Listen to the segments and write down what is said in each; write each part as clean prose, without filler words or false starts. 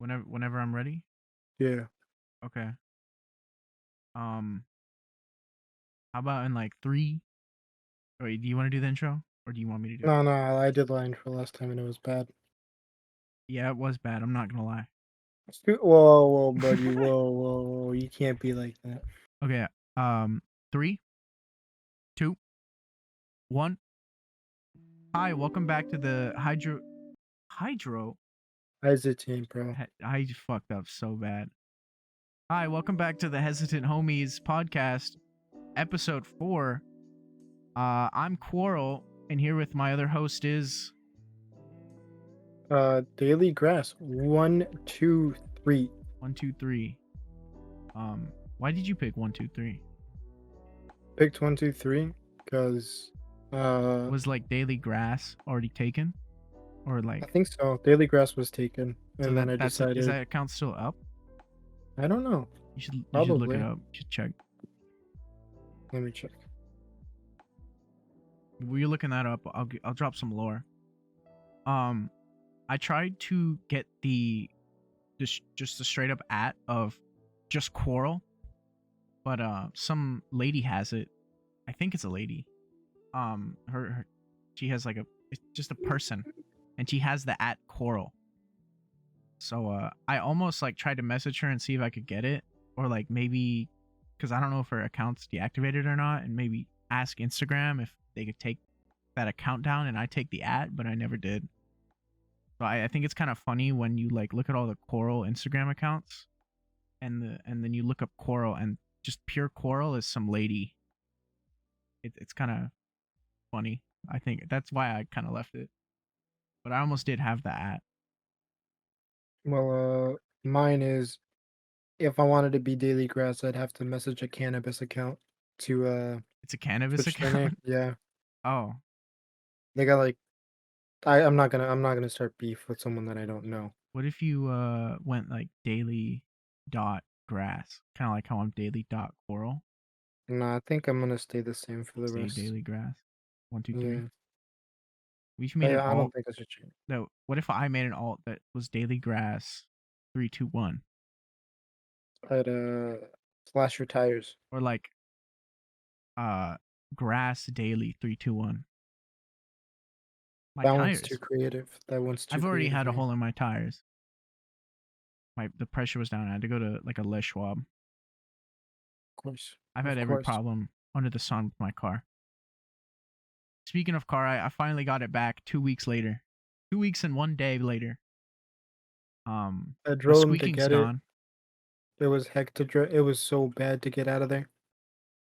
Whenever I'm ready. Yeah. Okay. Um, how about in like three? Wait, do you want to do the intro, or do you want me to do it? No, I did line for last time and it was bad. Yeah, it was bad. I'm not gonna lie. Whoa, buddy. Whoa. You can't be like that. Okay. Three, two, one. Hi, welcome back to the Hydro. Hesitant, bro. I fucked up so bad. Hi, welcome back to the Hesitant Homies podcast, episode 4. I'm Quirrel, and here with my other host is Daily grass. 1, 2, 3. 123. Why did you pick 123? Picked 1, 2, 3 because Was like daily grass already taken, or I like think so. Daily grass was taken, so and then I is decided that account still up? I don't know. You should look it Probably. up. You should check. Let me check. While you're looking that up, I'll drop some lore. I tried to get the just the straight up of just Quarrel, but some lady has it. I think it's a lady. Her she has like it's just a person, and she has the Quarrel. So I almost like tried to message her and see if I could get it, or like maybe because I don't know if her account's deactivated or not, and maybe ask Instagram if they could take that account down and I take the but I never did. So I think it's kind of funny when you like look at all the Coral Instagram accounts and then you look up Coral and just pure Coral is some lady. It's kind of funny. I think that's why I kind of left it. But I almost did have that. Well, mine is if I wanted to be daily grass, I'd have to message a cannabis account to It's a cannabis switch their name. account. Yeah. Oh, They got like I'm not gonna start beef with someone that I don't know. what if you went like daily dot grass, kind of like how I'm daily dot coral. No, I think I'm gonna stay the same for the Say rest. daily grass. 123. Yeah. We've made an I don't alt. think I should change. No, what if I made an alt that was daily grass 321, I'd slash your tires. or like uh grass daily 321? My That one's too tires. creative. That one's too I've already creative, had a man. hole in my tires. The pressure was down. I had to go to like a Les Schwab. Of course. I've had Of every course. problem under the sun with my car. Speaking of car, I finally got it back 2 weeks later. 2 weeks and 1 day later. I The drove him to squeaking's get it. gone. It was it was so bad to get out of there.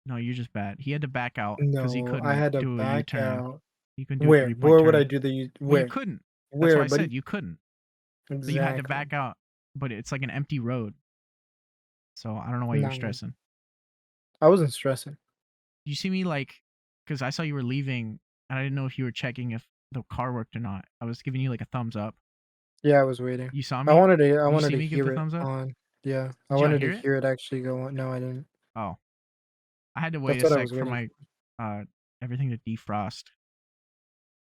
No, you're just bad. He had to back out because he No, I couldn't had to do a back U-turn. out. He couldn't do a Where? 3-point Where would I turn. do Well, you where? couldn't. That's why Where, I said buddy? you couldn't. So you had to Exactly. back out, but it's like an empty road. So I don't know why you were No, stressing. I wasn't stressing. You see me like, because I saw you were leaving, and I didn't know if you were checking if the car worked or not. I was giving you like a thumbs up. Yeah, I was waiting. You saw I me? wanted to I Did you wanted see to me give the hear it thumbs up? on. Yeah, I Did you not wanted to hear it? hear it actually go on. No, I didn't. Oh, I had to wait That's a what I sec was for waiting my for. uh everything to defrost.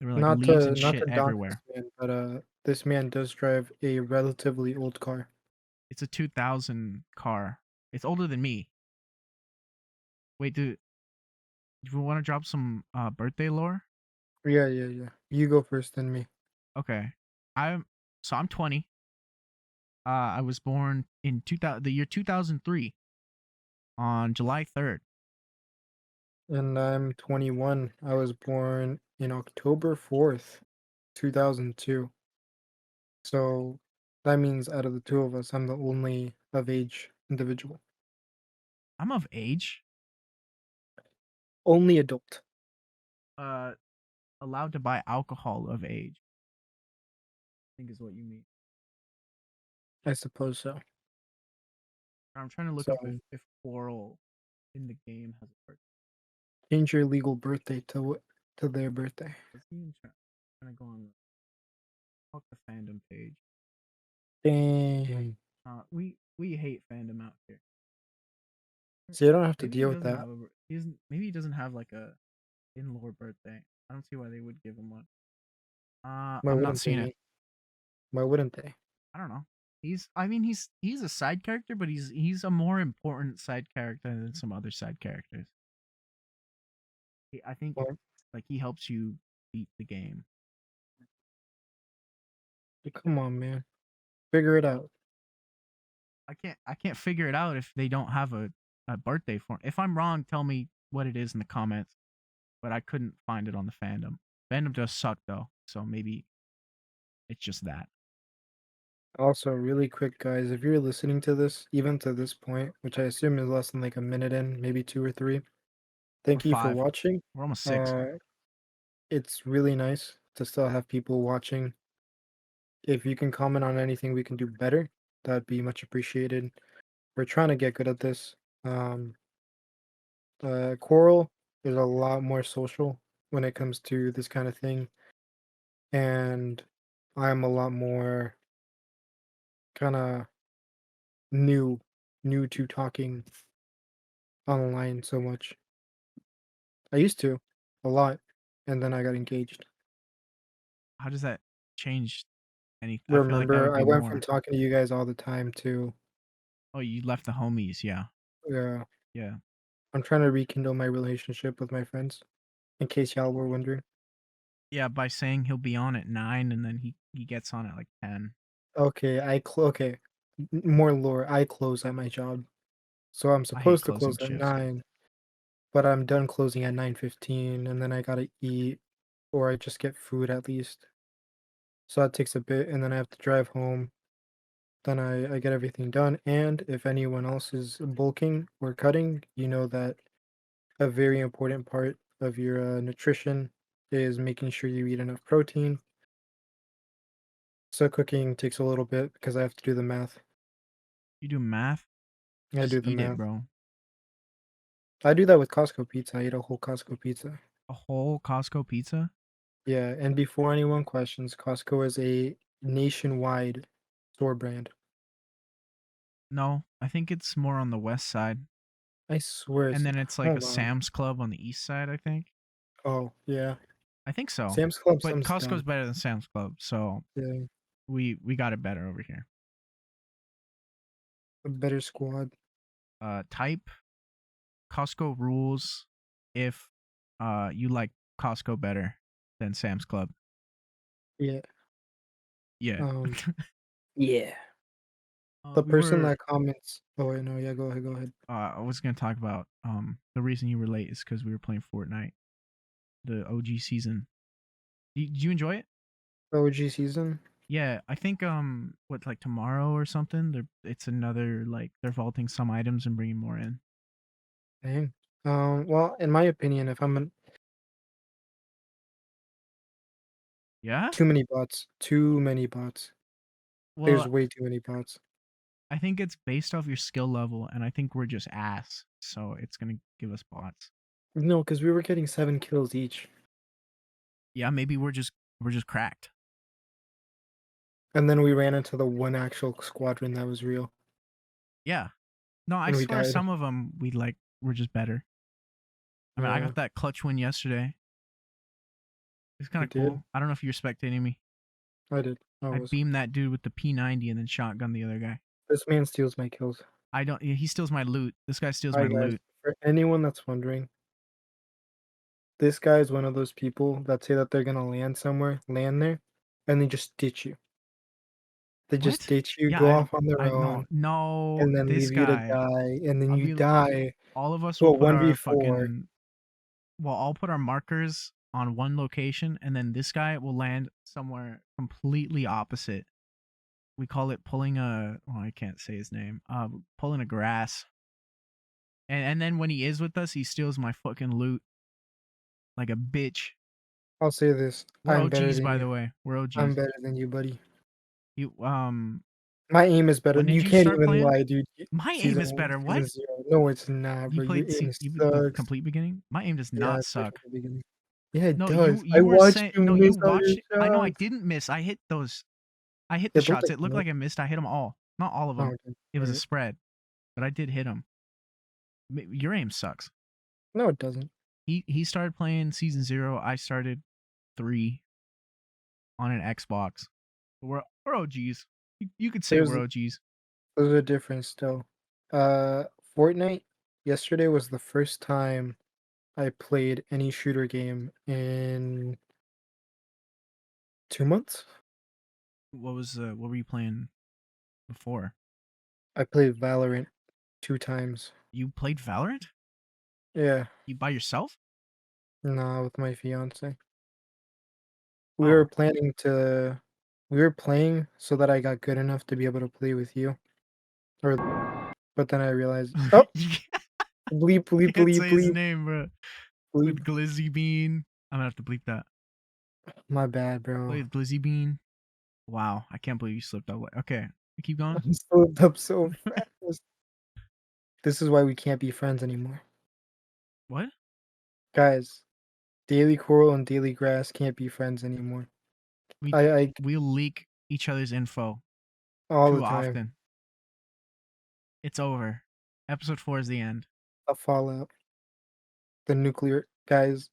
There were like Not leaves to and not shit to dock this everywhere. man, but this man does drive a relatively old car. It's a 2000 car. It's older than me. Wait, do you want to drop some birthday lore? Yeah. You go first, then me. Okay, I'm I'm 20. I was born in the year 2003 on July 3rd. And I'm 21. I was born in October 4th, 2002. So that means out of the two of us, I'm the only of age individual. I'm of age. Only adult. Uh, allowed to buy alcohol of age. I think is what you mean. I suppose so. I'm trying to look So up if Coral in the game has a birthday. change your legal birthday to their birthday. Let's see. Trying to go on the fandom page. Dang. We hate fandom out here. So you don't have to Maybe he deal with doesn't that. have maybe he doesn't have like a in-lore birthday. I don't see why they would give him one. Why I'm not wouldn't seeing it. they? Why wouldn't they? I don't know. I mean, he's a side character, but he's a more important side character than some other side characters. I think Well, like he helps you beat the game. come on, man, figure it out. I can't figure it out if they don't have a birthday for him. If I'm wrong, tell me what it is in the comments. But I couldn't find it on the fandom. Fandom does suck though, so maybe it's just that. Also, really quick, guys, if you're listening to this, even to this point, which I assume is less than like a minute in, maybe 2 or 3, We're thank you for 5. watching. We're almost 6. Uh, it's really nice to still have people watching. If you can comment on anything we can do better, that'd be much appreciated. We're trying to get good at this. Um, Quirrel is a lot more social when it comes to this kind of thing, and I'm a lot more kind of new, new to talking online so much. I used to a lot, and then I got engaged. How does that change any? I feel like that would Remember, I be went from more. talking to you guys all the time to, Oh, you left the homies, yeah. yeah, Yeah. I'm trying to rekindle my relationship with my friends, in case y'all were wondering. Yeah, by saying he'll be on at 9 and then he gets on at like 10. Okay, okay. More lore. I close at my job, so I'm I hate supposed to close closing at shifts. 9, but I'm done closing at 9:15, and then I gotta eat, or I just get food at least. So that takes a bit, and then I have to drive home. Then I get everything done, and if anyone else is bulking or cutting, you know that a very important part of your nutrition is making sure you eat enough protein. So cooking takes a little bit because I have to do the math. You do math, I just do the eat it, math. bro. I do that with Costco pizza. I eat a whole Costco pizza. A whole Costco pizza? Yeah, and before anyone questions, Costco is a nationwide store brand. No, I think it's more on the west side. I swear And it's then it's like a hold on. Sam's Club on the east side, I think. Oh, yeah. I think so. Sam's Club But some Costco's stuff. better than Sam's Club, so Yeah, we got it better over here. a better squad. Type Costco rules if you like Costco better than Sam's Club. Yeah. Yeah. Um yeah. uh, The we person were that comments, oh wait, no, yeah, go ahead, go ahead. I was gonna talk about the reason you were late is because we were playing Fortnite, the OG season. Did you enjoy it? OG season? Yeah, I think what like tomorrow or something. It's another like they're vaulting some items and bringing more in. Dang. Well, in my opinion, if I'm Yeah. too many bots, too many bots. There's Well, way too many bots. I think it's based off your skill level, and I think we're just ass, so it's gonna give us bots. No, because we were getting 7 kills each. Yeah, maybe we're just cracked. And then we ran into the one actual squadron that was real, Yeah. No, I and we swear died. some of them we like we're just better. I mean, I Yeah, got that clutch win yesterday. It's kind you of did. cool. I don't know if you're spectating me. I did. I I was. beamed that dude with the P90 and then shotgun the other guy. This man steals my kills. I don't. He steals my loot. This guy steals my Hi guys. loot. For anyone that's wondering, this guy is one of those people that say that they're gonna land somewhere, land there, and they just ditch you. They just What? ditch you, Yeah, go I don't. off on their I no own, no. and then This leave you to guy. die, and then I'll you be. die All of us to will a put our 1v4. fucking. Well, I'll put our markers on one location, and then this guy will land somewhere completely opposite. We call it pulling a. Oh, I can't say his name. Pulling a grass. And then when he is with us, he steals my fucking loot like a bitch. I'll say this, We're I'm better OGs, than by you. the way. We're I'm OGs. better than you, buddy. You My aim is better. when did You you can't start even playing? lie, dude. My aim Season is 1, better. What? season 0. No, it's not, You bro. Your played aim the sucks. complete beginning? My aim does Yeah, not especially suck. at the beginning. Yeah, it No, does. I you were watched saying you no, you miss all your watched it. I know I shots. didn't miss. I hit those. I hit the It looked shots. like It you looked missed. like I missed. I hit them all. Not all of Oh, them. okay. It was a Alright. spread, but I did hit them. Your aim sucks. No, it doesn't. He started playing season 0. I started 3 on an Xbox. We're OGs. You could say There's we're OGs. there's a difference still. Uh, Fortnite yesterday was the first time I played any shooter game in 2 months. What were you playing before? I played Valorant 2 times. You played Valorant? Yeah, You by yourself? nah, with my fiance. We were Oh. planning to we were playing so that I got good enough to be able to play with you, or but then I realized, oh, You bleep, bleep, can't bleep, say his bleep, name, bro. bleep. With Glizzy Bean. I'm gonna have to bleep that. My bad, bro. Play with Glizzy Bean. Wow, I can't believe you slipped up. Okay, keep going. I slipped up so fast. This is why we can't be friends anymore. What? Guys, Daily Coral and Daily Grass can't be friends anymore. We I we'll leak each other's info all the too time. often. It's over. Episode 4 is the end. A fallout. The nuclear guys,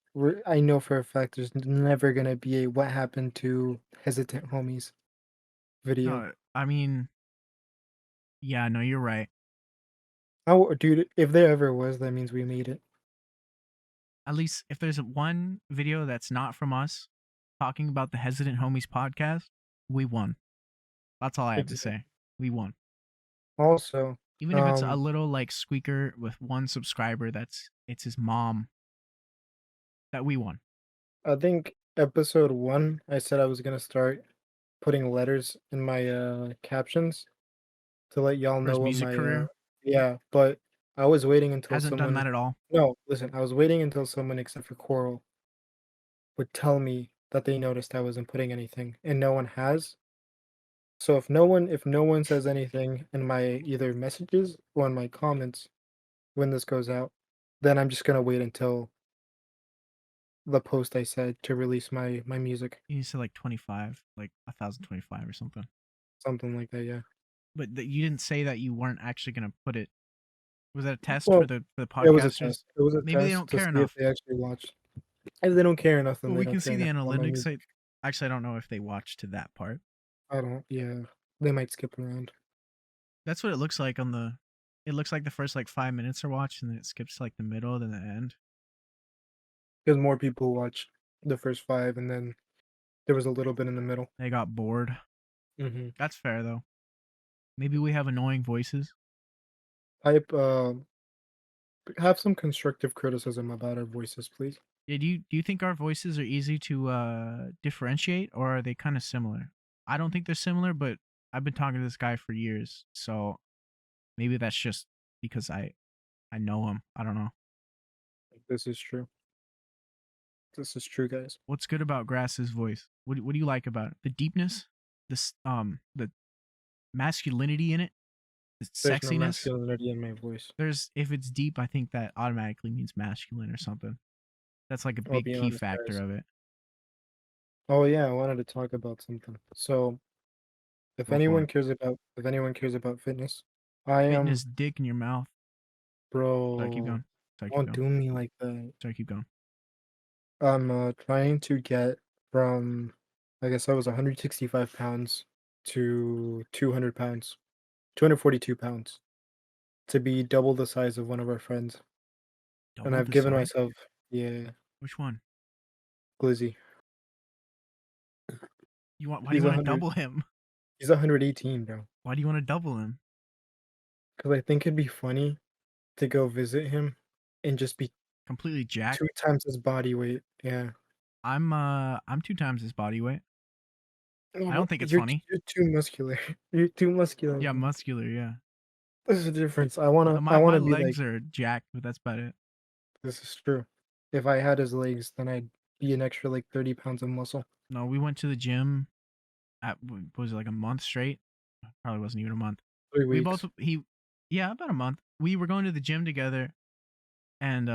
I know for a fact there's never gonna be a what happened to hesitant homies video. No, I mean, yeah, no, you're right. Oh, dude, if there ever was, that means we made it. At least if there's one video that's not from us talking about the Hesitant Homies podcast, we won. That's all I have to Exactly. say. We won. Also, Even if it's a little like squeaker with one subscriber it's his mom, that we won. I think episode 1, I said I was gonna start putting letters in my captions to let y'all For know his what music my career, yeah, but I was waiting until hasn't done someone that at all. no, listen, I was waiting until someone except for Coral would tell me that they noticed I wasn't putting anything, and no one has. So if no one says anything in my either messages or in my comments when this goes out, then I'm just gonna wait until the post I said to release my music, You said like 25, like 1,025 or something. something like that. Yeah. But you didn't say that you weren't actually gonna put it. Was that a test Well, for the it was a podcasters? test. It was a Maybe they test don't to care see if enough. they actually watched. If they don't care enough, then Well, they we don't can care see the enough about my analytics. music. Actually, I don't know if they watch to that part. I don't. Yeah, they might skip around That's what it looks like on the. It looks like the first like 5 minutes are watched, and then it skips like the middle, then the end. because more people watch the first 5, and then there was a little bit in the middle. They got bored. Hmm. That's fair though. Maybe we have annoying voices. Type. Have some constructive criticism about our voices, please. Yeah, do you think our voices are easy to differentiate, or are they kind of similar? I don't think they're similar, but I've been talking to this guy for years, so maybe that's just because I know him. I don't know. This is true. This is true, guys. What's good about Grass's voice? What do you like about it? The deepness, the masculinity in it, the There's no sexiness. masculinity in my voice. There's if it's deep, I think that automatically means masculine or something. That's like a I'll big be key honest, factor guys. of it. Oh yeah, I wanted to talk about something. So, Go for it. if anyone cares about fitness, I am, Fitness dick in your mouth. Sorry, keep bro. going. Sorry, keep Don't going. do me like that. Sorry, keep going. I'm trying to get from, I guess I was 165 pounds to 200 pounds, 242 pounds, to be double the size of one of our friends. And Double I've the given size? myself, yeah, Which one? Glizzy. Why do He's you want to 100. double him? He's 118, bro. Why do you want to double him? Because I think it'd be funny to go visit him and just be Completely jacked. 2 times his body weight. Yeah. I'm 2 times his body weight. I No, don't think it's you're funny. you're too muscular. You're too muscular, Yeah, bro. muscular, yeah. There's a difference. I wanna I My wanna be like, legs are jacked, but that's about it. this is true. If I had his legs, then I'd be an extra like 30 pounds of muscle. No, we went to the gym at what was it, like a month straight? Probably wasn't even a month. 3 We both weeks. he yeah, about a month. We were going to the gym together, and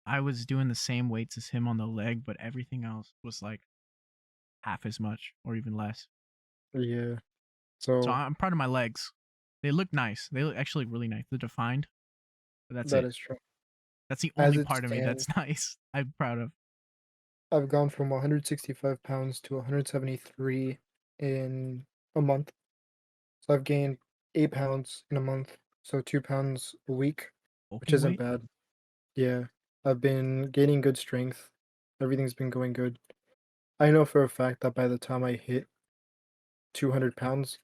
I was doing the same weights as him on the leg, but everything else was like half as much or even less. Yeah. So So I'm proud of my legs. They look nice. They look actually really nice. They're defined, but that's that it. is true. That's the As only it part of me stands, that's nice. I'm proud of. I've gone from 165 pounds to 173 in a month. So I've gained 8 pounds in a month, so 2 pounds a week, which Bulking isn't weight? bad. Yeah, I've been gaining good strength. Everything's been going good. I know for a fact that by the time I hit 200 pounds,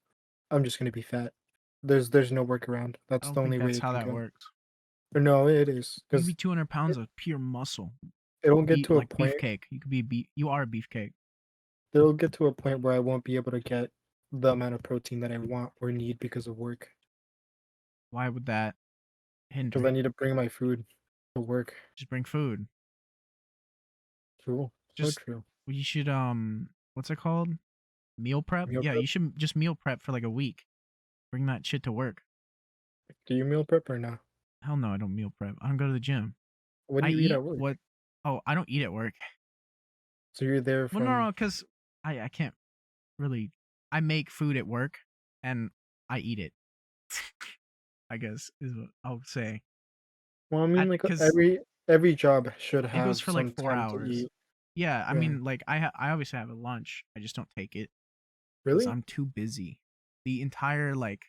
I'm just gonna be fat. There's no workaround. I That's don't the think only way that's it how can that go. works. Or no, it is You can be because 200 pounds of pure muscle. it'll get Be to a like point. beefcake. You could be you are a beefcake. It'll get to a point where I won't be able to get the amount of protein that I want or need because of work. Why would that Because hinder I it? need to bring my food to work. Just bring food. True. So Just true. you should what's it called? Meal prep? Meal Yeah, prep? you should just meal prep for like a week. Bring that shit to work. Do you meal prep or not? Hell no, I don't meal prep. I don't go to the gym. What do I you eat eat at work? what Oh, I don't eat at work. So you're there Well, from no, because I can't really. I make food at work and I eat it. I guess is what I'll say. well, I mean, like, Because every job should it goes have for like some 4 time to hours. eat. Yeah, I Yeah. mean, like I obviously have a lunch. I just don't take it because Really? I'm too busy. The entire like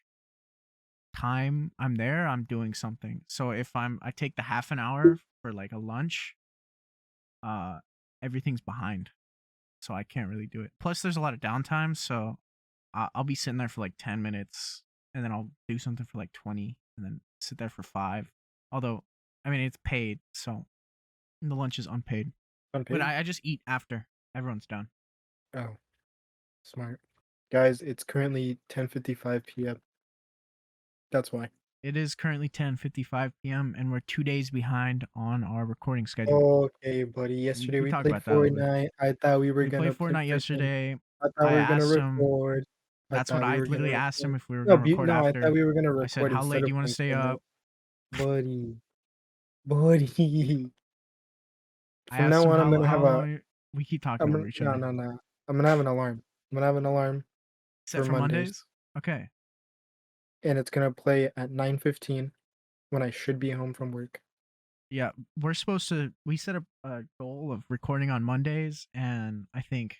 time I'm there, I'm doing something. So if I take the half an hour for like a lunch, uh, everything's behind. So I can't really do it. Plus, there's a lot of downtime, so I'll be sitting there for like 10 minutes, and then I'll do something for like 20, and then sit there for 5. Although, I mean, it's paid, so the lunch is unpaid. But Unpaid? I just eat after everyone's done. Oh, smart. Guys, it's currently 10:55 p.m. That's why. It is currently 10:55 p.m., and we're 2 days behind on our recording schedule. Okay, buddy. Yesterday We we talked played about that a little bit. Fortnite. I thought we were We played gonna play Fortnite freaking. yesterday. I thought I we were gonna asked him. record. I That's what thought we I were gonna literally asked him record. if we were No, gonna record no, I thought after. we were gonna I said, record "How late instead do of you want to playing stay Fortnite. up?" Buddy, buddy. I From asked now him on, I'm how gonna have how a. long. We keep talking I'm over gonna each no other. no no. I'm gonna have an alarm. I'm gonna have an alarm Set for for Mondays, Mondays. Okay. and it's gonna play at 9:15 when I should be home from work. Yeah, we're supposed to. We set up a goal of recording on Mondays, and I think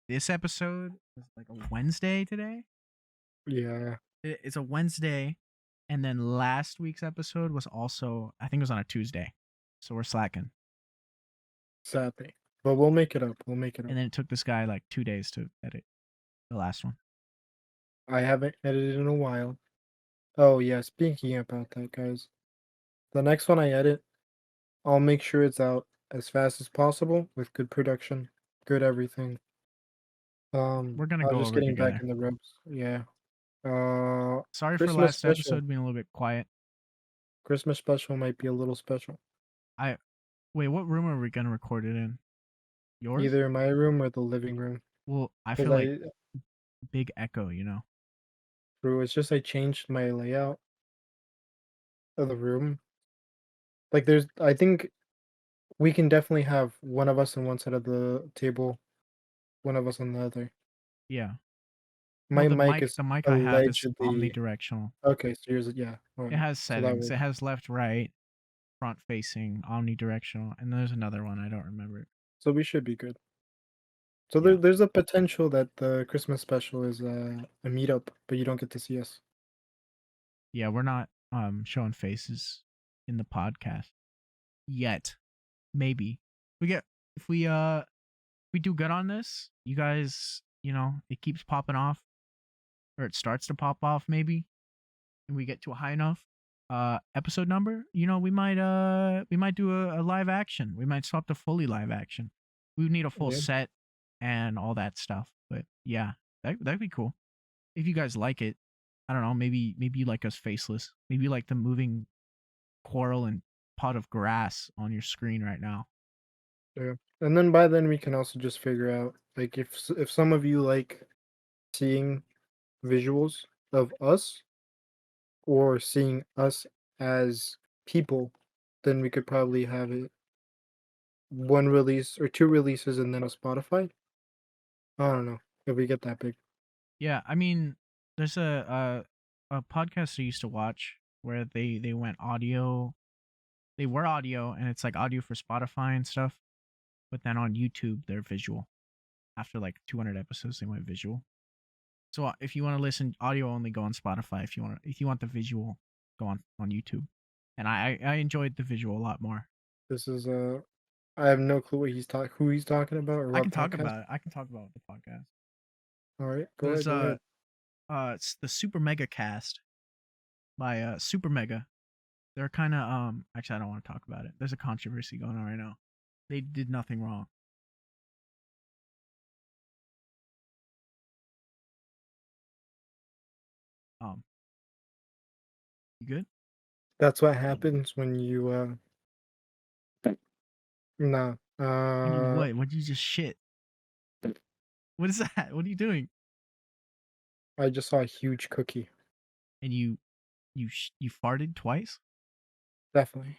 this episode is like a Wednesday today. Yeah, It's a Wednesday, and then last week's episode was also I think it was on a Tuesday, so we're slacking. sadly, but we'll make it up. We'll make it up. And then it took this guy like 2 days to edit the last one. I haven't edited in a while. Oh yeah, speaking about that, guys, the next one I edit, I'll make sure it's out as fast as possible with good production, good everything. We're gonna I was go just over it getting back together. in the ropes. Yeah. Sorry for Christmas last special. episode being a little bit quiet. Christmas special might be a little special. I Wait. What room are we gonna record it in? Yours? Either my room or the living room. Well, I Because feel like I big echo. You know. True, it's just I changed my layout of the room. Like I think we can definitely have one of us on one side of the table, one of us on the other. Yeah. Well, My mic is the mic I have is allegedly omnidirectional. okay, so yours yeah, It alright. has So that settings. It works. has left, right, front facing, omnidirectional, and there's another one I don't remember. So we should be good. So Yeah. there's a potential that the Christmas special is a meetup, but you don't get to see us. Yeah, we're not showing faces in the podcast yet. Maybe. We get if we do good on this, you guys, it keeps popping off or it starts to pop off maybe, and we get to a high enough episode number, we might do a live action. We might swap to fully live action. We would need a full Yeah. set and all that stuff. But yeah, that'd be cool. If you guys like it. I don't know, maybe you like us faceless. Maybe you like the moving Quirrel and pot of grass on your screen right now. Yeah. And then by then we can also just figure out like if some of you like seeing visuals of us or seeing us as people, then we could probably have it one release or two releases and then a Spotify. I don't know if we get that big. Yeah, I mean, there's a podcast I used to watch where they went audio. They were audio, and it's like audio for Spotify and stuff. But then on YouTube, they're visual. After like 200 episodes, they went visual. So if you want to listen audio only, go on Spotify. If you want the visual, go on YouTube. And I enjoyed the visual a lot more. This is I have no clue what who he's talking about or I what can talk podcast. about it. I can talk about the podcast. All right, It go was ahead, go ahead. it's the Super Mega Cast by Super Mega. They're kind of actually I don't want to talk about it. There's a controversy going on right now. They did nothing wrong. Um, you good? That's what happens when you nah. When you what? When you just shit? What is that? What are you doing? I just saw a huge cookie. And you farted twice? Definitely.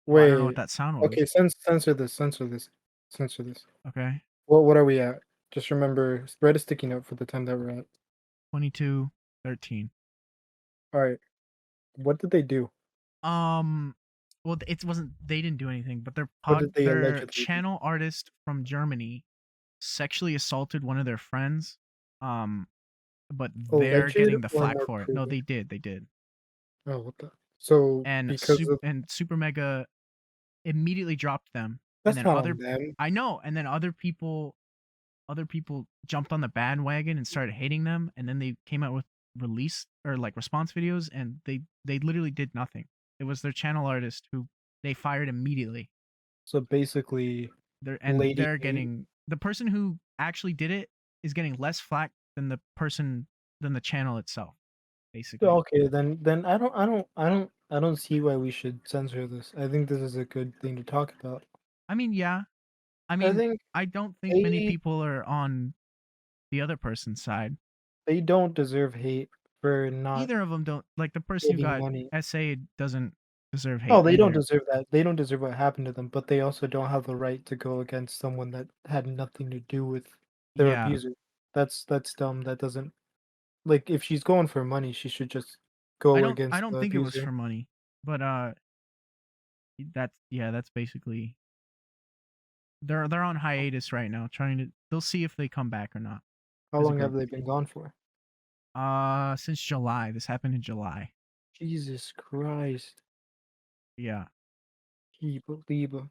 Well, I don't know what Wait. that sound Okay, was. censor this, censor this. Censor this. Okay. What are we at? Just remember, spread a sticky note for the time that we're at. 22:13. All right. What did they do? Well, it wasn't. They didn't do anything, but What did they their allegedly do? channel artist from Germany sexually assaulted one of their friends. Um, but they're Alleged getting the or flack more for it. No, proven? they did. They did. Oh, what the? So because of And Super Mega immediately dropped them, and that's then not on them. I know, and then other people jumped on the bandwagon and started hating them, and then they came out with release or like response videos, and they literally did nothing. It was their channel artist who they fired immediately. So basically, Lady They're A. getting the person who actually did it is getting less flack than the channel itself, basically. Okay, then I don't see why we should censor this. I think this is a good thing to talk about. I mean, yeah. I I mean, think I don't think many they people are on the other person's side. they don't deserve hate for not Either of them don't like the person who getting got money. SA doesn't deserve No, hate they don't either. deserve that. They don't deserve what happened to them, but they also don't have the right to go against someone that had nothing to do with their Yeah, abuser. That's dumb. That doesn't like if she's going for money, she should just go I against don't the think it was abuser. for money, but that's basically they're on hiatus right now, trying to they'll see if they come back or not How as a long have group. they been gone for? Since July. This happened in July. Jesus Christ. Yeah, Liebe.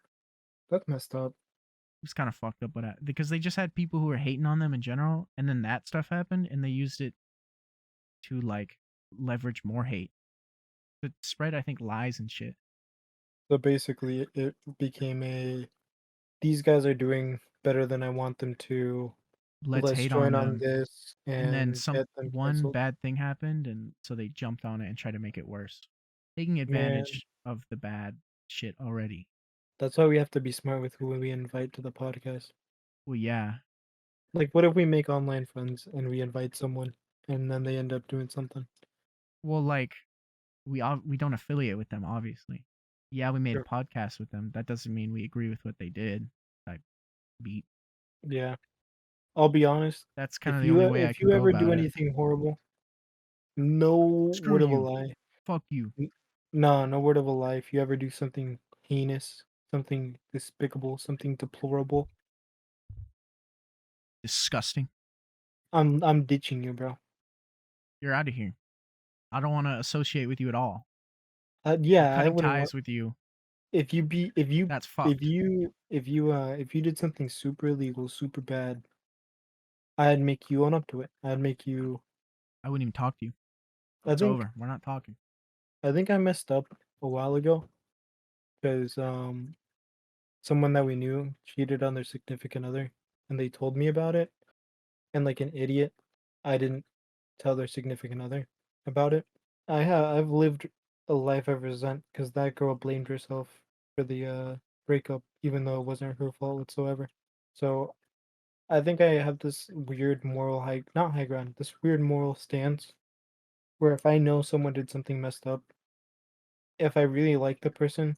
That's messed up. it was kind of fucked up, but because they just had people who were hating on them in general, and then that stuff happened, and they used it to like leverage more hate to spread, I think, lies and shit. So basically, it became a these guys are doing better than I want them to. Let's Let's hate on join on them, this and then and get them one canceled. bad thing happened, and so they jumped on it and tried to make it worse, taking Man, advantage of the bad shit already. that's why we have to be smart with who we invite to the podcast. Well, yeah. Like, what if we make online friends and we invite someone and then they end up doing something? Well, like we don't affiliate with them, obviously. Yeah, we made a Sure. podcast with them. That doesn't mean we agree with what they did. Type beat. Yeah. I'll be honest. That's kind of the only way I If can you go ever do about it. anything horrible, no Screw word of a you. lie. Fuck you. No, no word of a lie. If you ever do something heinous, something despicable, something deplorable, Disgusting. I'm ditching you, bro. You're out of here. I don't want to associate with you at all. I'm Yeah, I cutting wouldn't want ties with you. if you be That's fucked. if you did something super illegal, super bad, I'd make you own up to it. I'd make you. I wouldn't even talk to you. I It's think over. We're not talking. I think I messed up a while ago because someone that we knew cheated on their significant other, and they told me about it, and like an idiot, I didn't tell their significant other about it. I've lived a life of resent because that girl blamed herself for the breakup, even though it wasn't her fault whatsoever. So I think I have this weird moral high not high ground, this weird moral stance where if I know someone did something messed up, if I really like the person,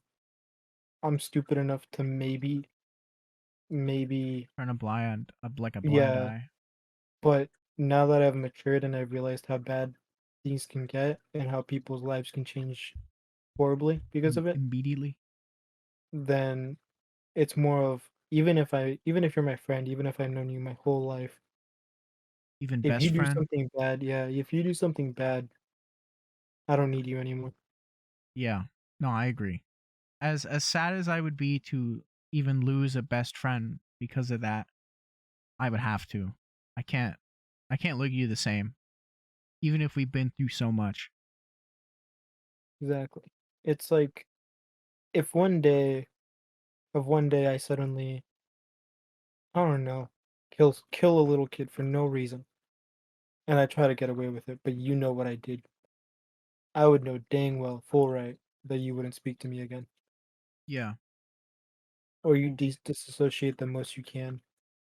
I'm stupid enough to maybe Turn a blind yeah, eye but now that I've matured and I've realized how bad things can get and how people's lives can change horribly because of it, immediately. then it's more of even if you're my friend, even if I've known you my whole life, even If you best do friend. something bad, yeah, if you do something bad, I don't need you anymore. Yeah. No, I agree. As sad as I would be to even lose a best friend because of that, I would have to. I can't I can't look at you the same, even if we've been through so much. Exactly. It's like if one day I suddenly, I don't know, kill a little kid for no reason, and I try to get away with it, but you know what I did. I would know dang well, full right, that you wouldn't speak to me again, Yeah. or you Well, disassociate the most you can,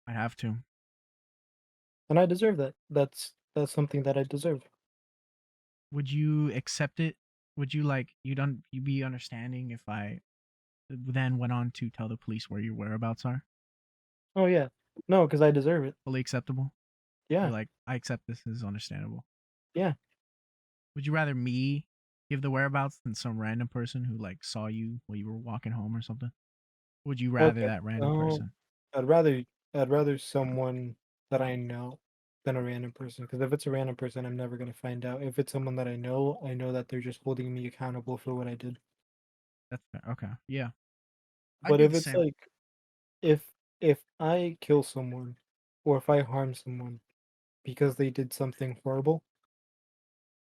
I have to. and I deserve that. That's something that I deserve. Would you accept it? Would you like you be understanding if I then went on to tell the police where your whereabouts are? Oh yeah, no, because I deserve it. Fully acceptable? You're Yeah, like, I accept this is understandable. yeah. Would you rather me give the whereabouts than some random person who like saw you while you were walking home or something? Would you rather Okay. that random Um, person? I'd rather I'd rather someone that I know than a random person. Because if it's a random person, I'm never gonna find out. If it's someone that I know that they're just holding me accountable for what I did. That's fair. Okay. Yeah. I'd But do if the it's same. like if if I kill someone or if I harm someone because they did something horrible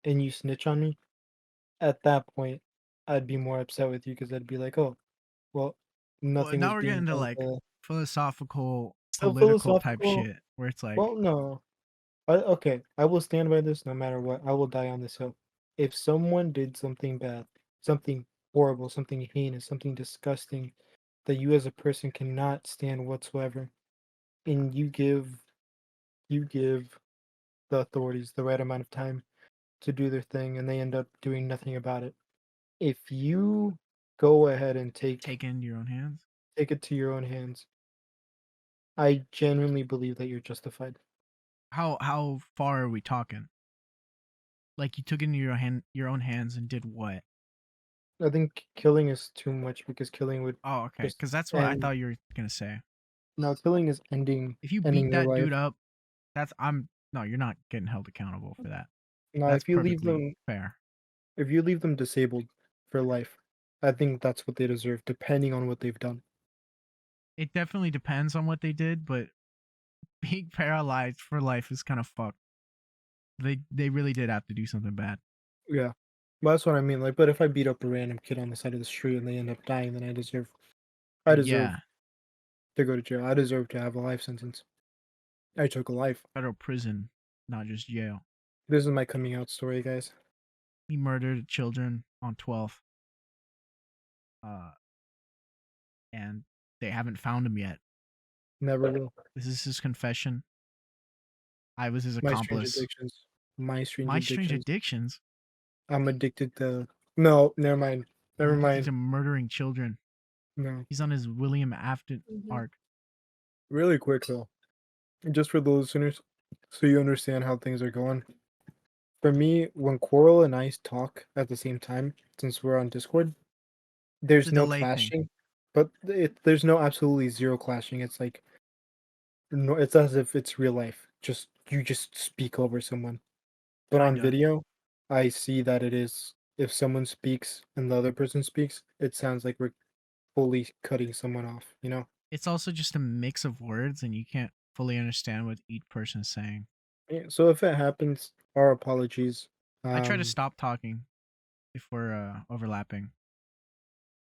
and you snitch on me, at that point I'd be more upset with you because I'd be like, oh, well, Well, nothing was now we're being getting to done like to philosophical, so political type philosophical. shit where it's like, Well, no. Okay, I will stand by this no matter what. I will die on this hill. If someone did something bad, something horrible, something heinous, something disgusting that you as a person cannot stand whatsoever, and you give the authorities the right amount of time to do their thing and they end up doing nothing about it. If you go ahead and take it into your own hands. take it to your own hands, I genuinely believe that you're justified. How far are we talking? Like you took it into your own hands and did what? I think killing is too much because killing would Oh, okay. just Because that's what I end. thought you were gonna say. No, killing is ending If you beat ending their that life. dude up, that's I'm no, you're not getting held accountable for that. No, That's perfectly fair. if you leave them disabled for life, I think that's what they deserve, depending on what they've done. It definitely depends on what they did, but being paralyzed for life is kind of fucked. They really did have to do something bad. Yeah. Well, that's what I mean. Like, but if I beat up a random kid on the side of the street and they end up dying, then I deserve Yeah, to go to jail. I deserve to have a life sentence. I took a life. federal prison, not just jail. This is my coming out story, guys. He murdered children on 12th, uh, and they haven't found him yet. Never will. This is his confession. I was his My strange accomplice. addictions. My strange My strange addictions. addictions. I'm addicted to. No, never mind. He's Never addicted mind. to murdering children. No. He's on his William Afton Mhm. arc. Really quick though, just for the listeners, so you understand how things are going. For me, when Quirrell and I talk at the same time, since we're on Discord, It's there's a no delay thing. clashing, but there's no absolutely zero clashing. It's like no, it's as if it's real life. Just you just speak over someone. But on Kinda. video, I see that it is if someone speaks and the other person speaks, it sounds like we're fully cutting someone off. You know. It's also just a mix of words, and you can't fully understand what each person is saying. Yeah, so if it happens, our apologies. I try to Um, stop talking if we're overlapping.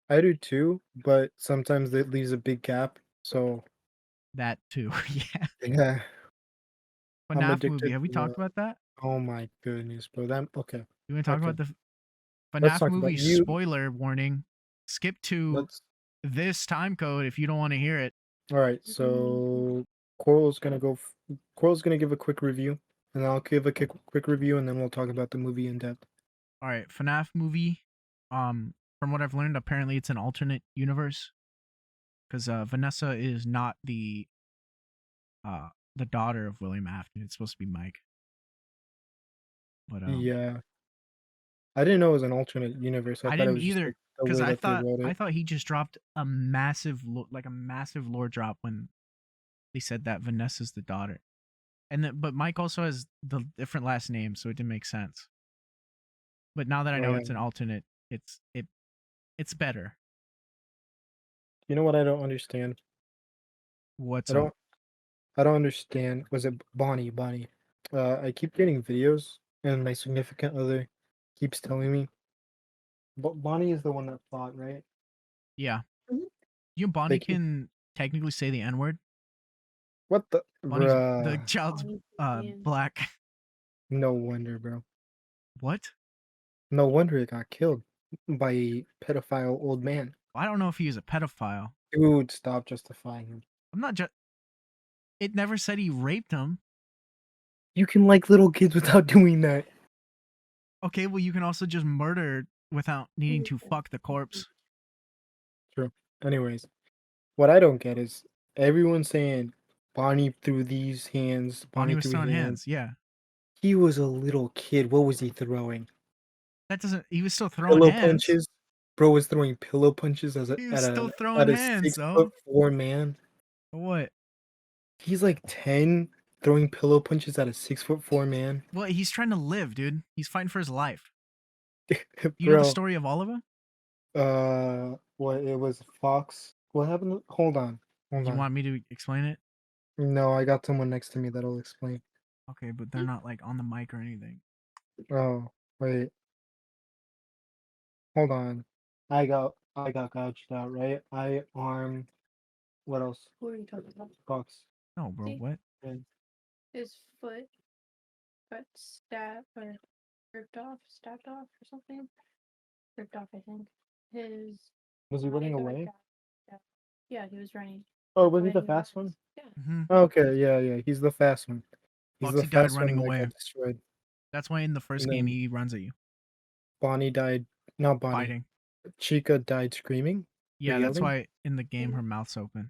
I do too, but sometimes it leaves a big gap. So That too. Yeah. yeah, I'm FNAF movie. addicted Have we to. talked about that? Oh my goodness, bro. That okay. You want to talk Okay. about the Let's FNAF talk about movie? you. Spoiler warning. Skip to Let's. this time code if you don't want to hear it. All right. So Coral's gonna give a quick review, and I'll give a quick review, and then we'll talk about the movie in depth. All right, FNAF movie. From what I've learned, apparently it's an alternate universe because Vanessa is not uh the daughter of William Afton. It's supposed to be Mike. But Yeah, I didn't know it was an alternate universe. I I thought it didn't was just either like the because way I that they thought wrote I it. thought he just dropped a massive like a massive lore drop when they said that Vanessa's the daughter. And then, but Mike also has the different last name, so it didn't make sense. But now that I Oh know yeah. it's an alternate, it's better. You know what I don't understand? What's I up? don't I don't understand. Was it Bonnie? Bonnie. I keep getting videos, and my significant other keeps telling me, but Bonnie is the one that fought, right? Yeah, Mhm. you and They Bonnie keep can technically say the N word. what the Bonnie's the bruh. child's Bonnie's man. black. No wonder, bro. What? No wonder it got killed by a pedophile old man. I don't know if he was a pedophile. Dude, stop justifying him. I'm not just. It never said he raped him. You can like little kids without doing that. Okay, well you can also just murder without needing to fuck the corpse. True. Anyways, what I don't get is everyone saying Bonnie threw these hands, Bonnie Bonnie was threw throwing hands. hands. Yeah, He was a little kid. What was he throwing? that doesn't. He was still throwing Pillow hands. punches. Bro was throwing pillow punches He was still throwing at a hands 6'4" though. man. What? He's like 10 throwing pillow punches at a 6'4" man. Well, he's trying to live, dude. He's fighting for his life. You know the Bro, story of all of them? what it was Fox. What happened? Hold on. Hold You on. want me to explain it? No, I got someone next to me that'll explain. Okay, but they're not like on the mic or anything. Oh, wait. Hold on. I got gouged out, right? I armed what else? Who are you talking about? Fox. No, bro. See? What? And His foot got stabbed or stabbed off or something. Ripped off, I think. His was he running eye got away? jabbed. Yeah, he was running. Oh, was he the Running fast backwards. one? Yeah. Mm-hmm. Okay, yeah. He's the fast one. He's the Foxy died fast running one that away. got destroyed. That's why in the And first game then he runs at you, Bonnie died. Not Bonnie. fighting. Chica died screaming or Yeah, that's yelling. why in the game her mouth's open.